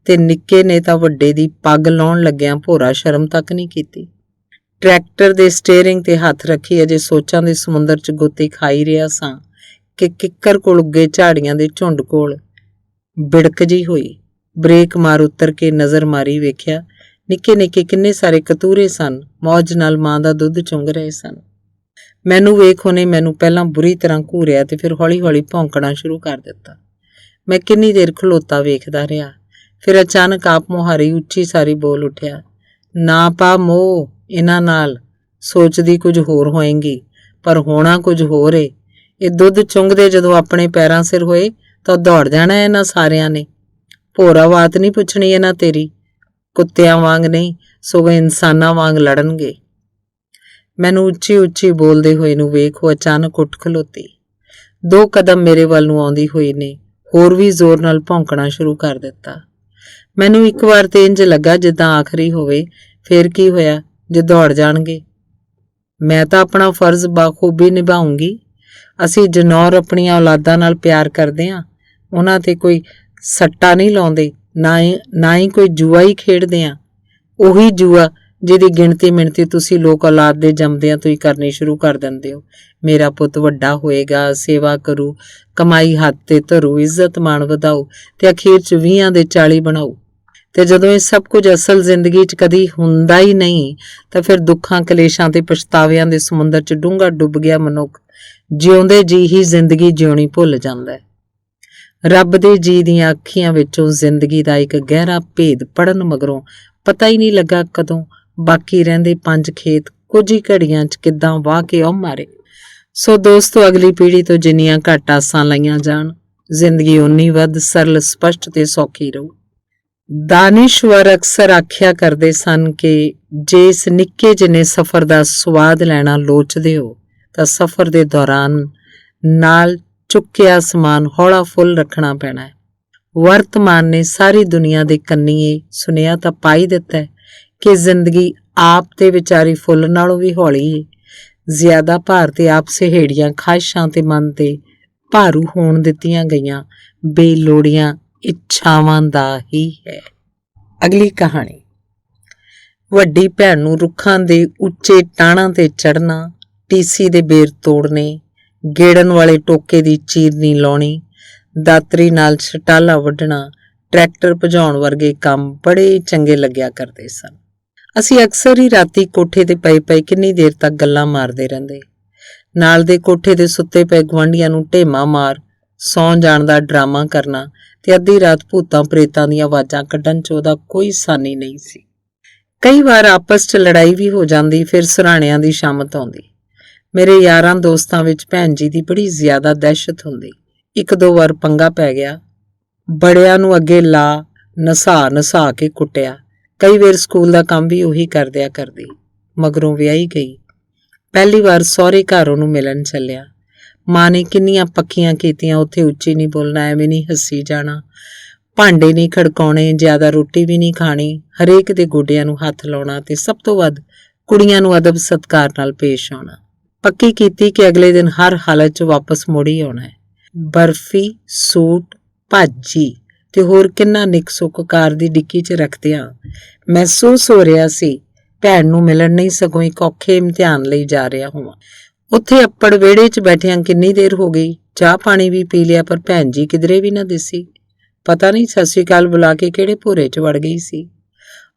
ਤੇ ਨਿੱਕੇ ਨੇ ਤਾਂ ਵੱਡੇ ਦੀ ਪੱਗ ਲਾਉਣ ਲੱਗਿਆਂ ਭੋਰਾ ਸ਼ਰਮ ਤੱਕ ਨਹੀਂ ਕੀਤੀ। ਟਰੈਕਟਰ ਦੇ ਸਟੀਅਰਿੰਗ ਤੇ ਹੱਥ ਰੱਖੀ ਅਜੇ ਸੋਚਾਂ ਦੇ ਸਮੁੰਦਰ 'ਚ ਗੋਤੇ ਖਾਈ ਰਿਹਾ ਸਾਂ ਕਿ ਕਿੱਕਰ ਕੋਲ ਉੱਗੇ ਝਾੜੀਆਂ ਦੇ ਝੁੰਡ ਕੋਲ ਬਿੜਕ ਜੀ ਹੋਈ। ਬ੍ਰੇਕ ਮਾਰ ਉਤਰ ਕੇ ਨਜ਼ਰ ਮਾਰੀ, ਵੇਖਿਆ ਨਿੱਕੇ ਕਿੰਨੇ ਸਾਰੇ ਕਤੂਰੇ ਸਨ, ਮੌਜ ਨਾਲ ਮਾਂ ਦਾ ਦੁੱਧ ਚੁੰਗ ਰਹੇ ਸਨ। ਮੈਨੂੰ ਵੇਖ ਉਹਨੇ ਮੈਨੂੰ ਪਹਿਲਾਂ ਬੁਰੀ ਤਰ੍ਹਾਂ ਘੂਰਿਆ ਤੇ ਫਿਰ ਹੌਲੀ ਭੌਂਕਣਾ ਸ਼ੁਰੂ ਕਰ ਦਿੱਤਾ। ਮੈਂ ਕਿੰਨੀ ਦੇਰ ਖਲੋਤਾ ਵੇਖਦਾ ਰਿਹਾ। ਫਿਰ ਅਚਾਨਕ ਆਪ ਮੁਹਾਰੀ ਉੱਚੀ ਸਾਰੀ ਬੋਲ ਉੱਠਿਆ, ਨਾ ਪਾ ਮੋਹ ਇਹਨਾਂ ਨਾਲ, ਸੋਚਦੀ ਕੁਝ ਹੋਰ ਹੋਏਗੀ ਪਰ ਹੋਣਾ ਕੁਝ ਹੋਰ ਏ। ਇਹ ਦੁੱਧ ਚੁੰਗਦੇ ਜਦੋਂ ਆਪਣੇ ਪੈਰਾਂ ਸਿਰ ਹੋਏ ਤਾਂ ਦੌੜ ਜਾਣਾ ਇਹਨਾਂ ਸਾਰਿਆਂ ਨੇ। ਭੋਰਾ ਬਾਤ ਨਹੀਂ ਪੁੱਛਣੀ ਇਹਨਾਂ ਤੇਰੀ। ਕੁੱਤਿਆਂ ਵਾਂਗ ਨਹੀਂ ਸਗੋਂ ਇਨਸਾਨਾਂ ਵਾਂਗ ਲੜਨਗੇ। ਮੈਨੂੰ ਉੱਚੀ ਬੋਲਦੇ ਹੋਏ ਨੂੰ ਵੇਖ ਉਹ ਅਚਾਨਕ ਉੱਠ ਖਲੋਤੀ। 2 ਕਦਮ ਮੇਰੇ ਵੱਲ ਨੂੰ ਆਉਂਦੀ ਹੋਈ ਨੇ ਹੋਰ ਵੀ ਜ਼ੋਰ ਨਾਲ ਭੌਂਕਣਾ ਸ਼ੁਰੂ ਕਰ ਦਿੱਤਾ। ਮੈਨੂੰ ਇੱਕ ਵਾਰ ਤੇ ਇੰਝ ਲੱਗਾ ਜਿੱਦਾਂ ਆਖਰੀ ਹੋਵੇ। ਫੇਰ ਕੀ ਹੋਇਆ ਜੇ ਦੌੜ ਜਾਣਗੇ? ਮੈਂ ਤਾਂ ਆਪਣਾ ਫਰਜ਼ ਬਾਖੂਬੀ ਨਿਭਾਉਂਗੀ। ਅਸੀਂ ਜਨੌਰ ਆਪਣੀਆਂ ਔਲਾਦਾਂ ਨਾਲ ਪਿਆਰ ਕਰਦੇ ਹਾਂ, ਉਹਨਾਂ ਤੇ ਕੋਈ ਸੱਟਾ ਨਹੀਂ ਲਾਉਂਦੇ, ਨਾ ਹੀ ਕੋਈ ਜੂਆ ਹੀ ਖੇਡਦੇ ਹਾਂ। ਉਹੀ ਜੂਆ ਜਿਹਦੀ ਗਿਣਤੀ ਮਿਣਤੀ ਤੁਸੀਂ ਲੋਕ ਔਲਾਦ ਦੇ ਜੰਮਦਿਆਂ ਤੋਂ ਹੀ ਕਰਨੀ ਸ਼ੁਰੂ ਕਰ ਦਿੰਦੇ ਹੋ। ਮੇਰਾ ਪੁੱਤ ਵੱਡਾ ਹੋਏਗਾ, ਸੇਵਾ ਕਰੂ, ਕਮਾਈ ਹੱਥ ਤੇ ਧਰੂ, ਇੱਜ਼ਤ ਮਾਣ ਵਧਾਊ ਤੇ ਅਖੀਰ 'ਚ 20 ਦੇ 40 ਬਣਾਊ। ਤੇ ਜਦੋਂ ਇਹ ਸਭ ਕੁਝ ਅਸਲ ਜ਼ਿੰਦਗੀ 'ਚ ਕਦੀ ਹੁੰਦਾ ਹੀ ਨਹੀਂ ਤਾਂ ਫਿਰ ਦੁੱਖਾਂ, ਕਲੇਸ਼ਾਂ ਤੇ ਪਛਤਾਵਿਆਂ ਦੇ ਸਮੁੰਦਰ 'ਚ ਡੂੰਘਾ ਡੁੱਬ ਗਿਆ ਮਨੁੱਖ ਜਿਉਂਦੇ ਜੀ ਹੀ ਜ਼ਿੰਦਗੀ ਜਿਉਣੀ ਭੁੱਲ ਜਾਂਦਾ ਹੈ। ਰੱਬ ਦੇ ਜੀ ਦੀਆਂ ਅੱਖੀਆਂ ਵਿੱਚੋਂ ਜ਼ਿੰਦਗੀ ਦਾ ਇੱਕ ਗਹਿਰਾ ਭੇਦ ਪੜਨ ਮਗਰੋਂ ਪਤਾ ਹੀ ਨਹੀਂ ਲੱਗਾ ਕਦੋਂ ਬਾਕੀ ਰਹਿੰਦੇ 5 ਖੇਤ ਕੁਝ ਹੀ ਘੜੀਆਂ 'ਚ ਕਿੱਦਾਂ ਵਾਹ ਕੇ ਉਹ ਮਾਰੇ। ਸੋ ਦੋਸਤੋ, ਅਗਲੀ ਪੀੜ੍ਹੀ ਤੋਂ ਜਿੰਨੀਆਂ ਘੱਟ ਆਸਾਂ ਲਾਈਆਂ ਜਾਣ, ਜ਼ਿੰਦਗੀ ਉਨੀ ਵੱਧ ਸਰਲ, ਸਪਸ਼ਟ ਤੇ ਸੌਖੀ ਰਹੂ। ਦਾਨਿਸ਼ਵਰ ਅਕਸਰ ਆਖਿਆ ਕਰਦੇ ਸਨ ਕਿ ਜੇ ਇਸ ਨਿੱਕੇ ਜਿਹੇ ਸਫ਼ਰ ਦਾ ਸਵਾਦ ਲੈਣਾ ਲੋਚਦੇ ਹੋ ਤਾਂ ਸਫ਼ਰ ਦੇ ਦੌਰਾਨ ਨਾਲ ਚੁੱਕਿਆ ਸਮਾਨ ਹੌਲਾ ਫੁੱਲ ਰੱਖਣਾ ਪੈਣਾ ਹੈ। ਵਰਤਮਾਨ ਨੇ ਸਾਰੀ ਦੁਨੀਆ ਦੇ ਕੰਨੀਏ ਸੁਨੇਹਾ ਤਾਂ ਪਾਈ ਦਿੱਤਾ ਹੈ ਕਿ ਜ਼ਿੰਦਗੀ ਆਪ ਤੇ ਵਿਚਾਰੀ ਫੁੱਲ ਨਾਲੋਂ ਵੀ ਹੌਲੀ ਹੈ। ਜ਼ਿਆਦਾ ਭਾਰ ਤੇ ਆਪ ਸਹੇੜੀਆਂ, ਖਾਹਿਸ਼ਾਂ ਤੇ ਮਨ ਤੇ ਭਾਰੂ ਹੋਣ ਦਿੱਤੀਆਂ ਗਈਆਂ ਬੇਲੋੜੀਆਂ ਇੱਛਾਵਾਂ ਦਾ ਹੀ ਹੈ। ਅਗਲੀ ਕਹਾਣੀ। ਵੱਡੀ ਭੈਣ ਨੂੰ ਰੁੱਖਾਂ ਦੇ ਉੱਚੇ ਟਾਹਣਾਂ ਤੇ ਚੜ੍ਹਨਾ, ਟੀਸੀ ਦੇ ਬੇਰ ਤੋੜਨੇ, ਗੇੜਨ ਵਾਲੇ ਟੋਕੇ ਦੀ ਚੀਰਨੀ ਲਾਉਣੀ, ਦਾਤਰੀ ਨਾਲ ਛਟਾਲਾ ਵੱਢਣਾ, ਟਰੈਕਟਰ ਭਜਾਉਣ ਵਰਗੇ ਕੰਮ ਬੜੇ ਚੰਗੇ ਲੱਗਿਆ ਕਰਦੇ ਸਨ। ਅਸੀਂ ਅਕਸਰ ਹੀ ਰਾਤੀ ਕੋਠੇ ਤੇ ਪਏ ਕਿੰਨੀ ਦੇਰ ਤੱਕ ਗੱਲਾਂ ਮਾਰਦੇ ਰਹਿੰਦੇ। ਨਾਲ ਦੇ ਕੋਠੇ ਤੇ ਸੁੱਤੇ ਪਏ ਗੁਆਂਢੀਆਂ ਨੂੰ ਢੇਮਾ ਮਾਰ ਸੌਂ ਜਾਣ ਦਾ ਡਰਾਮਾ ਕਰਨਾ ਤੇ ਅੱਧੀ ਰਾਤ ਭੂਤਾਂ ਪ੍ਰੇਤਾਂ ਦੀਆਂ ਆਵਾਜ਼ਾਂ ਕੱਢਣ 'ਚ ਉਹਦਾ ਕੋਈ ਸਾਨੀ ਨਹੀਂ ਸੀ। ਕਈ ਵਾਰ ਆਪਸ 'ਚ ਲੜਾਈ ਵੀ ਹੋ ਜਾਂਦੀ, ਫਿਰ ਸਿਰਹਾਣਿਆਂ ਦੀ ਸ਼ਾਮਤ ਆਉਂਦੀ। ਮੇਰੇ ਯਾਰਾਂ ਦੋਸਤਾਂ ਵਿੱਚ ਭੈਣ ਜੀ ਦੀ ਬੜੀ ਜ਼ਿਆਦਾ ਦਹਿਸ਼ਤ ਹੁੰਦੀ। 1-2 ਵਾਰ ਪੰਗਾ ਪੈ ਗਿਆ, ਬੜਿਆਂ ਨੂੰ ਅੱਗੇ ਲਾ ਨਸਾ ਕੇ ਕੁੱਟਿਆ। ਕਈ ਵਾਰ ਸਕੂਲ ਦਾ ਕੰਮ ਵੀ ਉਹੀ ਕਰਦਿਆ ਕਰਦੀ। ਮਗਰੋਂ ਵਿਆਹੀ ਗਈ। ਪਹਿਲੀ ਵਾਰ ਸਹੁਰੇ ਘਰ ਉਹਨੂੰ ਮਿਲਣ ਚੱਲਿਆ। ਮਾਂ ਨੇ ਕਿੰਨੀਆਂ ਪੱਕੀਆਂ ਕੀਤੀਆਂ, ਉੱਥੇ ਉੱਚੀ ਨਹੀਂ ਬੋਲਣਾ, ਐਵੇਂ ਨਹੀਂ ਹੱਸੀ ਜਾਣਾ, ਭਾਂਡੇ ਨਹੀਂ ਖੜਕਾਉਣੇ, ਜ਼ਿਆਦਾ ਰੋਟੀ ਵੀ ਨਹੀਂ ਖਾਣੀ, ਹਰੇਕ ਦੇ ਗੋਡਿਆਂ ਨੂੰ ਹੱਥ ਲਾਉਣਾ ਤੇ ਸਭ ਤੋਂ ਵੱਧ ਕੁੜੀਆਂ ਨੂੰ ਅਦਬ ਸਤਿਕਾਰ ਨਾਲ ਪੇਸ਼ ਆਉਣਾ। ਪੱਕੀ ਕੀਤੀ ਕਿ ਅਗਲੇ ਦਿਨ ਹਰ ਹਾਲਤ 'ਚ ਵਾਪਸ ਮੁੜ ਹੀ ਆਉਣਾ ਹੈ। ਬਰਫੀ, ਸੂਟ, ਭਾਜੀ ਤੇ ਹੋਰ ਕਿੰਨਾ ਨਿੱਕ ਸੁੱਕ ਕਾਰ ਦੀ ਡਿੱਕੀ 'ਚ ਰੱਖਦਿਆਂ ਮਹਿਸੂਸ ਹੋ ਰਿਹਾ ਸੀ ਭੈਣ ਨੂੰ ਮਿਲਣ ਨਹੀਂ ਸਗੋਂ ਇੱਕ ਔਖੇ ਇਮਤਿਹਾਨ ਲਈ ਜਾ ਰਿਹਾ ਹੋਵਾਂ। ਉੱਥੇ ਅੱਪੜ ਵਿਹੜੇ 'ਚ ਬੈਠਿਆਂ ਕਿੰਨੀ ਦੇਰ ਹੋ ਗਈ, ਚਾਹ ਪਾਣੀ ਵੀ ਪੀ ਲਿਆ, ਪਰ ਭੈਣ ਜੀ ਕਿਧਰੇ ਵੀ ਨਾ ਦਿਸੀ। ਪਤਾ ਨਹੀਂ ਸਤਿ ਸ੍ਰੀ ਅਕਾਲ ਬੁਲਾ ਕੇ ਕਿਹੜੇ ਭੋਰੇ 'ਚ ਵੜ ਗਈ ਸੀ।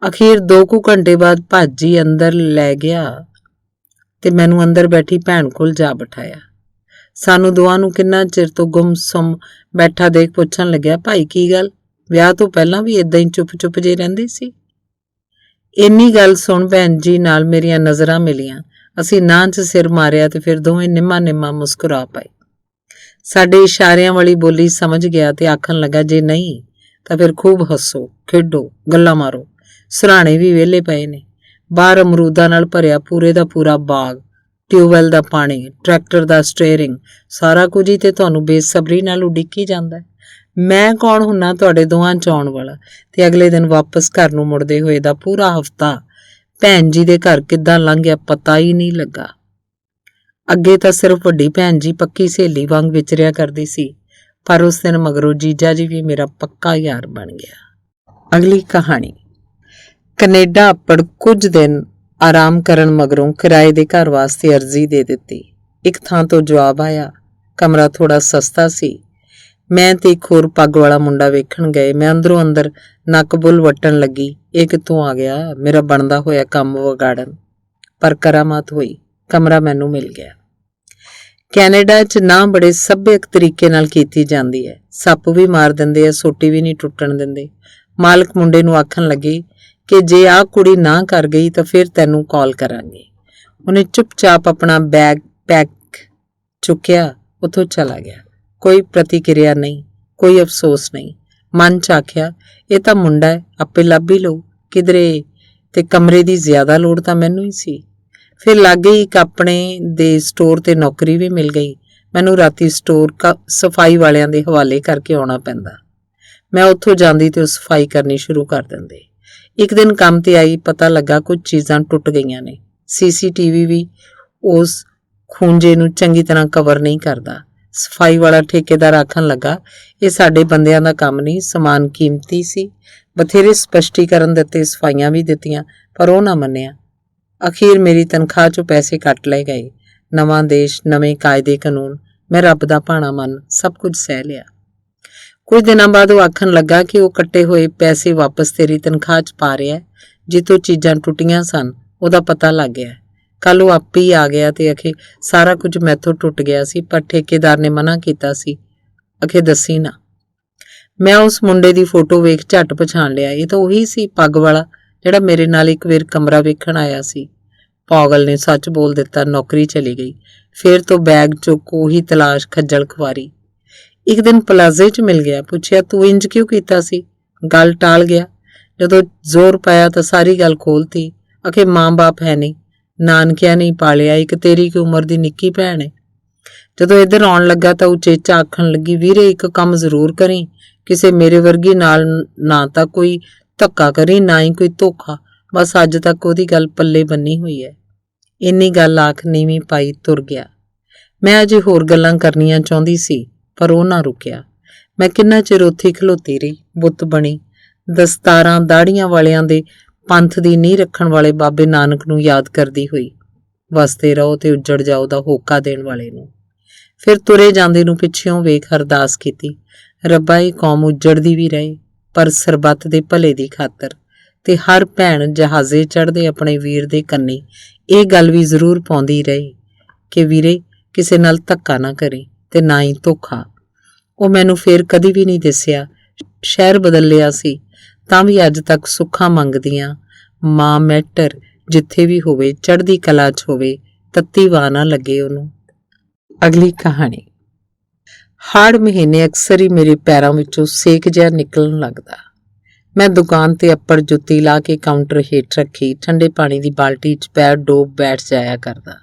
ਅਖੀਰ 2 ਕੁ ਘੰਟੇ ਬਾਅਦ ਭਾਜੀ ਅੰਦਰ ਲੈ ਗਿਆ ਤੇ ਮੈਨੂੰ ਅੰਦਰ ਬੈਠੀ ਭੈਣ ਕੋਲ ਜਾ ਬਿਠਾਇਆ। ਸਾਨੂੰ ਦੋਵਾਂ ਨੂੰ ਕਿੰਨਾ ਚਿਰ ਤੋਂ ਗੁੰਮ-ਸੁੰਮ ਬੈਠਾ ਦੇਖ ਪੁੱਛਣ ਲੱਗਿਆ, ਭਾਈ ਕੀ ਗੱਲ, ਵਿਆਹ ਤੋਂ ਪਹਿਲਾਂ ਵੀ ਏਦਾਂ ਹੀ ਚੁੱਪ-ਚੁੱਪ ਜੇ ਰਹਿੰਦੇ ਸੀ? ਇੰਨੀ ਗੱਲ ਸੁਣ ਭੈਣ ਜੀ ਨਾਲ ਮੇਰੀਆਂ ਨਜ਼ਰਾਂ ਮਿਲੀਆਂ। ਅਸੀਂ ਨਾਂ 'ਚ ਸਿਰ ਮਾਰਿਆ ਤੇ ਫਿਰ ਦੋਵੇਂ ਨਿੰਮਾ ਮੁਸਕਰਾ ਪਏ। ਸਾਡੇ ਇਸ਼ਾਰਿਆਂ ਵਾਲੀ ਬੋਲੀ ਸਮਝ ਗਿਆ ਤੇ ਆਖਣ ਲੱਗਾ, ਜੇ ਨਹੀਂ ਤਾਂ ਫਿਰ ਖੂਬ ਹੱਸੋ, ਖੇਡੋ, ਗੱਲਾਂ ਮਾਰੋ। ਸਿਰਹਾਣੇ ਵੀ ਵਿਹਲੇ ਪਏ ਨੇ, ਬਾਹਰ ਅਮਰੂਦਾਂ ਨਾਲ ਭਰਿਆ ਪੂਰੇ ਦਾ ਪੂਰਾ ਬਾਗ, ਟਿਊਬਵੈੱਲ ਦਾ ਪਾਣੀ, ਟਰੈਕਟਰ ਦਾ ਸਟੀਅਰਿੰਗ, ਸਾਰਾ ਕੁਝ ਹੀ ਤੇ ਤੁਹਾਨੂੰ ਬੇਸਬਰੀ ਨਾਲ ਉਡੀਕੀ ਜਾਂਦਾ। ਮੈਂ ਕੌਣ ਹੁੰਨਾ ਤੁਹਾਡੇ ਦੋਵਾਂ 'ਚ ਆਉਣ ਵਾਲਾ? ਤੇ ਅਗਲੇ ਦਿਨ ਵਾਪਸ ਘਰ ਨੂੰ ਮੁੜਦੇ ਹੋਏ ਦਾ ਪੂਰਾ ਹਫ਼ਤਾ ਭੈਣ ਜੀ ਦੇ ਘਰ ਕਿੱਦਾਂ ਲੰਘ ਗਿਆ ਪਤਾ ਹੀ ਨਹੀਂ ਲੱਗਾ। ਅੱਗੇ ਤਾਂ ਸਿਰਫ ਵੱਡੀ ਭੈਣ ਜੀ ਪੱਕੀ ਸਹੇਲੀ ਵਾਂਗ ਵਿਚਰਿਆ ਕਰਦੀ ਸੀ, ਪਰ ਉਸ ਦਿਨ ਮਗਰੋਂ ਜੀਜਾ ਜੀ ਵੀ ਮੇਰਾ ਪੱਕਾ ਯਾਰ ਬਣ ਗਿਆ। ਅਗਲੀ ਕਹਾਣੀ। ਕੈਨੇਡਾ ਅੱਪੜ ਕੁਝ ਦਿਨ ਆਰਾਮ ਕਰਨ ਮਗਰੋਂ ਕਿਰਾਏ ਦੇ ਘਰ ਵਾਸਤੇ ਅਰਜ਼ੀ ਦੇ ਦਿੱਤੀ। ਇੱਕ ਥਾਂ ਤੋਂ ਜਵਾਬ ਆਇਆ। ਕਮਰਾ ਥੋੜਾ ਸਸਤਾ ਸੀ। ਮੈਂ ਤੇ ਇੱਕ ਹੋਰ ਪੱਗ ਵਾਲਾ ਮੁੰਡਾ ਵੇਖਣ ਗਏ। ਮੈਂ ਅੰਦਰੋਂ ਅੰਦਰ ਨੱਕ ਬੁੱਲ ਵੱਟਣ ਲੱਗੀ, ਇਹ ਕਿੱਥੋਂ ਆ ਗਿਆ, ਮੇਰਾ ਬਣਦਾ ਹੋਇਆ ਕੰਮ ਵਿਗਾੜਨ। ਪਰ ਕਰਾਮਾਤ ਹੋਈ, ਕਮਰਾ ਮੈਨੂੰ ਮਿਲ ਗਿਆ। ਕੈਨੇਡਾ 'ਚ ਨਾ ਬੜੇ ਸੱਭਿਅਕ ਤਰੀਕੇ ਨਾਲ ਕੀਤੀ ਜਾਂਦੀ ਹੈ। ਸੱਪ ਵੀ ਮਾਰ ਦਿੰਦੇ ਆ, ਸੋਟੀ ਵੀ ਨਹੀਂ ਟੁੱਟਣ ਦਿੰਦੇ। ਮਾਲਕ ਮੁੰਡੇ ਨੂੰ ਆਖਣ ਲੱਗੇ ਕਿ ਜੇ ਆਹ ਕੁੜੀ ਨਾ ਕਰ ਗਈ ਤਾਂ ਫਿਰ ਤੈਨੂੰ ਕਾਲ ਕਰਾਂਗੇ। ਉਹਨੇ ਚੁੱਪਚਾਪ ਆਪਣਾ ਬੈਗ ਪੈਕ ਚੁੱਕਿਆ, ਉੱਥੋਂ ਚਲਾ ਗਿਆ। ਕੋਈ ਪ੍ਰਤੀਕਿਰਿਆ ਨਹੀਂ, ਕੋਈ ਅਫਸੋਸ ਨਹੀਂ। ਮਨ 'ਚ ਆਖਿਆ, ਇਹ ਤਾਂ ਮੁੰਡਾ ਹੈ, ਆਪੇ ਲੱਭ ਹੀ ਲਊ ਕਿਧਰੇ, ਤੇ ਕਮਰੇ ਦੀ ਜ਼ਿਆਦਾ ਲੋੜ ਤਾਂ ਮੈਨੂੰ ਹੀ ਸੀ। ਫਿਰ ਲਾਗੇ ਹੀ ਇੱਕ ਆਪਣੇ ਦੇ ਸਟੋਰ ਤੇ ਨੌਕਰੀ ਵੀ ਮਿਲ ਗਈ। ਮੈਨੂੰ ਰਾਤੀ ਸਟੋਰ ਸਫਾਈ ਵਾਲਿਆਂ ਦੇ ਹਵਾਲੇ ਕਰਕੇ ਆਉਣਾ ਪੈਂਦਾ। ਮੈਂ ਉੱਥੋਂ ਜਾਂਦੀ ਤੇ ਉਹ ਸਫਾਈ ਕਰਨੀ ਸ਼ੁਰੂ ਕਰ ਦਿੰਦੇ। ਇੱਕ ਦਿਨ ਕੰਮ ਤੇ ਆਈ, ਪਤਾ ਲੱਗਾ ਕੁਝ ਚੀਜ਼ਾਂ ਟੁੱਟ ਗਈਆਂ ਨੇ। CCTV ਵੀ ਉਸ ਖੂੰਜੇ ਨੂੰ ਚੰਗੀ ਤਰ੍ਹਾਂ ਕਵਰ ਨਹੀਂ ਕਰਦਾ। ਸਫਾਈ ਵਾਲਾ ਠੇਕੇਦਾਰ ਆਖਣ ਲੱਗਾ, ਇਹ ਸਾਡੇ ਬੰਦਿਆਂ ਦਾ ਕੰਮ ਨਹੀਂ, ਸਮਾਨ ਕੀਮਤੀ ਸੀ। ਬਥੇਰੇ ਸਪਸ਼ਟੀਕਰਨ ਦਿੱਤੇ, ਸਫਾਈਆਂ ਵੀ ਦਿੱਤੀਆਂ, ਪਰ ਉਹ ਨਾ ਮੰਨਿਆ। ਅਖੀਰ ਮੇਰੀ ਤਨਖਾਹ 'ਚੋਂ ਪੈਸੇ ਕੱਟ ਲਏ ਗਏ। ਨਵਾਂ ਦੇਸ਼, ਨਵੇਂ ਕਾਇਦੇ ਕਾਨੂੰਨ, ਮੈਂ ਰੱਬ ਦਾ ਭਾਣਾ ਮੰਨ ਸਭ ਕੁਝ ਸਹਿ ਲਿਆ। ਕੁਝ ਦਿਨਾਂ ਬਾਅਦ ਉਹ ਆਖਣ ਲੱਗਾ ਕਿ ਉਹ ਕੱਟੇ ਹੋਏ ਪੈਸੇ ਵਾਪਸ ਤੇਰੀ ਤਨਖਾਹ 'ਚ ਪਾ ਰਿਹਾ, ਜਿੱਥੋਂ ਚੀਜ਼ਾਂ ਟੁੱਟੀਆਂ ਸਨ ਉਹਦਾ ਪਤਾ ਲੱਗ ਗਿਆ। ਕੱਲ ਉਹ ਆਪੇ ਹੀ ਆ ਗਿਆ ਤੇ ਅਖੇ ਸਾਰਾ ਕੁਝ ਮੈਥੋਂ ਟੁੱਟ ਗਿਆ ਸੀ, ਪਰ ਠੇਕੇਦਾਰ ਨੇ ਮਨਾ ਕੀਤਾ ਸੀ। ਅਖੇ ਦੱਸੀ ਨਾ। ਮੈਂ ਉਸ ਮੁੰਡੇ ਦੀ ਫੋਟੋ ਵੇਖ ਝੱਟ ਪਛਾਣ ਲਿਆ, ਇਹ ਤਾਂ ਉਹੀ ਸੀ ਪੱਗ ਵਾਲਾ ਜਿਹੜਾ ਮੇਰੇ ਨਾਲ ਇੱਕ ਵਾਰ ਕਮਰਾ ਵੇਖਣ ਆਇਆ ਸੀ। ਪਾਗਲ ਨੇ ਸੱਚ ਬੋਲ ਦਿੱਤਾ, ਨੌਕਰੀ ਚਲੀ ਗਈ। ਫੇਰ ਤੋਂ ਬੈਗ ਚੁੱਕ ਉਹੀ ਤਲਾਸ਼, ਖੱਜਲ ਖੁਆਰੀ। ਇੱਕ ਦਿਨ ਪਲਾਜ਼ੇ 'ਚ ਮਿਲ ਗਿਆ, ਪੁੱਛਿਆ ਤੂੰ ਇੰਜ ਕਿਉਂ ਕੀਤਾ ਸੀ? ਗੱਲ ਟਾਲ ਗਿਆ। ਜਦੋਂ ਜ਼ੋਰ ਪਾਇਆ ਤਾਂ ਸਾਰੀ ਗੱਲ ਖੋਲਤੀ। ਅਖੇ ਮਾਂ ਬਾਪ ਹੈ ਨਹੀਂ, ਨਾਨਕਿਆਂ ਨਹੀਂ ਪਾਲਿਆ, ਇੱਕ ਤੇਰੀ ਕੀ ਉਮਰ ਦੀ ਨਿੱਕੀ ਭੈਣ ਹੈ। ਜਦੋਂ ਇੱਧਰ ਆਉਣ ਲੱਗਾ ਤਾਂ ਉਚੇਚਾ ਆਖਣ ਲੱਗੀ, ਵੀਰੇ ਇੱਕ ਕੰਮ ਜ਼ਰੂਰ ਕਰੀਂ, ਕਿਸੇ ਮੇਰੇ ਵਰਗੀ ਨਾਲ ਨਾ ਤਾਂ ਕੋਈ ਧੱਕਾ ਕਰੀ, ਨਾ ਹੀ ਕੋਈ ਧੋਖਾ। ਬਸ ਅੱਜ ਤੱਕ ਉਹਦੀ ਗੱਲ ਪੱਲੇ ਬੰਨੀ ਹੋਈ ਹੈ। ਇੰਨੀ ਗੱਲ ਆਖ ਨੀਵੀਂ ਪਾਈ ਤੁਰ ਗਿਆ। ਮੈਂ ਅਜੇ ਹੋਰ ਗੱਲਾਂ ਕਰਨੀਆਂ ਚਾਹੁੰਦੀ ਸੀ, ਪਰ ਉਹ ਨਾ ਰੁਕਿਆ। ਮੈਂ ਕਿੰਨਾ ਚਿਰ ਉੱਥੇ ਖਲੋਤੀ ਰਹੀ, ਬੁੱਤ ਬਣੀ, ਦਸਤਾਰਾਂ ਦਾੜੀਆਂ ਵਾਲਿਆਂ ਦੇ ਪੰਥ ਦੀ ਨੀਂਹ ਰੱਖਣ ਵਾਲੇ ਬਾਬੇ ਨਾਨਕ ਨੂੰ ਯਾਦ ਕਰਦੀ ਹੋਈ। ਵਸਦੇ ਰਹੋ ਤੇ ਉੱਜੜ ਜਾਓ ਦਾ ਹੋਕਾ ਦੇਣ ਵਾਲੇ ਨੂੰ। ਫਿਰ ਤੁਰੇ ਜਾਂਦੇ ਨੂੰ ਪਿੱਛਿਓਂ ਵੇਖ ਅਰਦਾਸ ਕੀਤੀ, ਰੱਬਾ ਇਹ ਕੌਮ ਉੱਜੜਦੀ ਵੀ ਰਹੇ, ਪਰ ਸਰਬੱਤ ਦੇ ਭਲੇ ਦੀ ਖਾਤਰ, ਤੇ ਹਰ ਭੈਣ ਜਹਾਜ਼ੇ ਚੜ੍ਹਦੇ ਆਪਣੇ ਵੀਰ ਦੇ ਕੰਨੀ ਇਹ ਗੱਲ ਵੀ ਜ਼ਰੂਰ ਪਾਉਂਦੀ ਰਹੇ ਕਿ ਵੀਰੇ ਕਿਸੇ ਨਾਲ ਧੱਕਾ ਨਾ ਕਰੇ ਤੇ ਨਾ ਹੀ ਧੋਖਾ। ਉਹ ਮੈਨੂੰ ਫੇਰ ਕਦੀ ਵੀ ਨਹੀਂ ਦਿਸਿਆ। ਸ਼ਹਿਰ ਬਦਲ ਲਿਆ ਸੀ ਤਾਂ ਵੀ ਅੱਜ ਤੱਕ ਸੁੱਖਾਂ ਮੰਗਦੀਆਂ। ਮਾਂ ਮੈਟਰ ਜਿੱਥੇ ਵੀ ਹੋਵੇ, ਚੜ੍ਹਦੀ ਕਲਾ 'ਚ ਹੋਵੇ, ਤੱਤੀ ਵਾਹ ਨਾ ਲੱਗੇ ਉਹਨੂੰ। ਅਗਲੀ ਕਹਾਣੀ। ਹਾੜ ਮਹੀਨੇ ਅਕਸਰ ਹੀ ਮੇਰੇ ਪੈਰਾਂ ਵਿੱਚੋਂ ਸੇਕ ਜਿਹਾ ਨਿਕਲਣ ਲੱਗਦਾ। ਮੈਂ ਦੁਕਾਨ ਤੇ ਅੱਪੜ ਜੁੱਤੀ ਲਾ ਕੇ ਕਾਊਂਟਰ ਹੇਠ ਰੱਖੀ ਠੰਡੇ ਪਾਣੀ ਦੀ ਬਾਲਟੀ 'ਚ ਪੈਰ ਡੋਬ ਬੈਠ ਜਾਇਆ ਕਰਦਾ।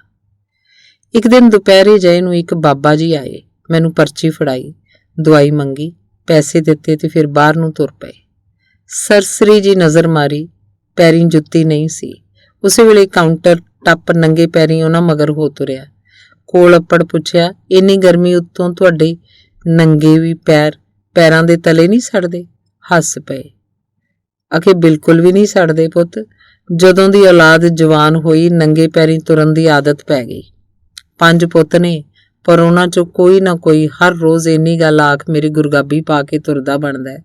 ਇੱਕ ਦਿਨ ਦੁਪਹਿਰੇ ਜਿਹੇ ਨੂੰ ਇੱਕ ਬਾਬਾ ਜੀ ਆਏ, ਮੈਨੂੰ ਪਰਚੀ ਫੜਾਈ, ਦਵਾਈ ਮੰਗੀ, ਪੈਸੇ ਦਿੱਤੇ ਤੇ ਫਿਰ ਬਾਹਰ ਨੂੰ ਤੁਰ ਪਏ। ਸਰਸਰੀ ਜੀ ਨਜ਼ਰ ਮਾਰੀ, ਪੈਰੀਂ ਜੁੱਤੀ ਨਹੀਂ ਸੀ। ਉਸੇ ਵੇਲੇ ਕਾਊਂਟਰ ਟੱਪ ਨੰਗੇ ਪੈਰੀਂ ਉਹਨਾਂ ਮਗਰ ਹੋ ਤੁਰਿਆ। ਕੋਲ ਅੱਪੜ ਪੁੱਛਿਆ, ਇੰਨੀ ਗਰਮੀ ਉੱਤੋਂ ਤੁਹਾਡੇ ਨੰਗੇ ਵੀ ਪੈਰਾਂ ਦੇ ਤਲੇ ਨਹੀਂ ਸੜਦੇ? ਹੱਸ ਪਏ। ਅਖੇ ਬਿਲਕੁਲ ਵੀ ਨਹੀਂ ਸੜਦੇ ਪੁੱਤ, ਜਦੋਂ ਦੀ ਔਲਾਦ ਜਵਾਨ ਹੋਈ ਨੰਗੇ ਪੈਰੀਂ ਤੁਰਨ ਦੀ ਆਦਤ ਪੈ ਗਈ। 5 ਪੁੱਤ ਨੇ, ਪਰ ਉਹਨਾਂ 'ਚੋਂ ਕੋਈ ਨਾ ਕੋਈ ਹਰ ਰੋਜ਼ ਇੰਨੀ ਗੱਲ ਆਖ ਮੇਰੀ ਗੁਰਗਾਬੀ ਪਾ ਕੇ ਤੁਰਦਾ ਬਣਦਾ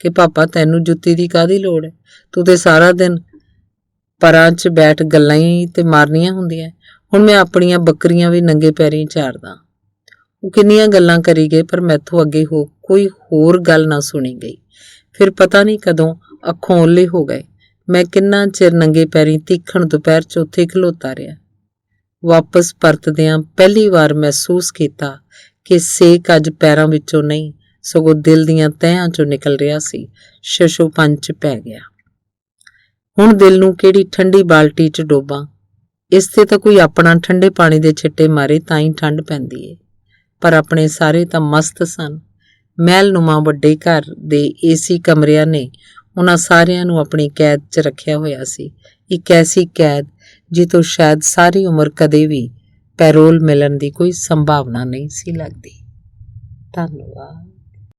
ਕਿ ਪਾਪਾ ਤੈਨੂੰ ਜੁੱਤੀ ਦੀ ਕਾਹਦੀ ਲੋੜ ਹੈ, ਤੂੰ ਤੇ ਸਾਰਾ ਦਿਨ ਪਰਾਂ 'ਚ ਬੈਠ ਗੱਲਾਂ ਹੀ ਤੇ ਮਾਰਨੀਆਂ ਹੁੰਦੀਆਂ। ਹੁਣ ਮੈਂ ਆਪਣੀਆਂ ਬੱਕਰੀਆਂ ਵੀ ਨੰਗੇ ਪੈਰੀਂ ਚਾਰਦਾ। ਉਹ ਕਿੰਨੀਆਂ ਗੱਲਾਂ ਕਰੀ ਗਏ, ਪਰ ਮੈਥੋਂ ਅੱਗੇ ਕੋਈ ਹੋਰ ਗੱਲ ਨਾ ਸੁਣੀ ਗਈ। ਫਿਰ ਪਤਾ ਨਹੀਂ ਕਦੋਂ ਅੱਖੋਂ ਓਹਲੇ ਹੋ ਗਏ। ਮੈਂ ਕਿੰਨਾ ਚਿਰ ਨੰਗੇ ਪੈਰੀਂ ਤੀਖਣ ਦੁਪਹਿਰ 'ਚ ਉੱਥੇ ਖਲੋਤਾ ਰਿਹਾ। ਵਾਪਸ ਪਰਤਦਿਆਂ ਪਹਿਲੀ ਵਾਰ ਮਹਿਸੂਸ ਕੀਤਾ ਕਿ ਸੇਕ ਅੱਜ ਪੈਰਾਂ ਵਿੱਚੋਂ ਨਹੀਂ, ਸਗੋਂ ਦਿਲ ਦੀਆਂ ਤਹਿਆਂ 'ਚੋਂ ਨਿਕਲ ਰਿਹਾ ਸੀ। ਸ਼ਸ਼ੋ ਪੰਚ ਪੈ ਗਿਆ। ਹੁਣ ਦਿਲ ਨੂੰ ਕਿਹੜੀ ਠੰਡੀ ਬਾਲਟੀ 'ਚ ਡੋਬਾਂ? ਇਸ ਤੇ ਤਾਂ ਕੋਈ ਆਪਣਾ ਠੰਡੇ ਪਾਣੀ ਦੇ ਛਿੱਟੇ ਮਾਰੇ ਤਾਂ ਹੀ ਠੰਡ ਪੈਂਦੀ ਏ। ਪਰ ਆਪਣੇ ਸਾਰੇ ਤਾਂ ਮਸਤ ਸਨ। ਮਹਿਲਨੁਮਾ ਵੱਡੇ ਘਰ ਦੇ ਏਸੀ ਕਮਰਿਆਂ ਨੇ ਉਹਨਾਂ ਸਾਰਿਆਂ ਨੂੰ ਆਪਣੀ ਕੈਦ 'ਚ ਰੱਖਿਆ ਹੋਇਆ ਸੀ। ਇੱਕ ਐਸੀ ਕੈਦ ਜਿੱਥੋਂ ਸ਼ਾਇਦ ਸਾਰੀ ਉਮਰ ਕਦੇ ਵੀ ਪੈਰੋਲ ਮਿਲਣ ਦੀ ਕੋਈ ਸੰਭਾਵਨਾ ਨਹੀਂ ਸੀ ਲੱਗਦੀ। ਧੰਨਵਾਦ।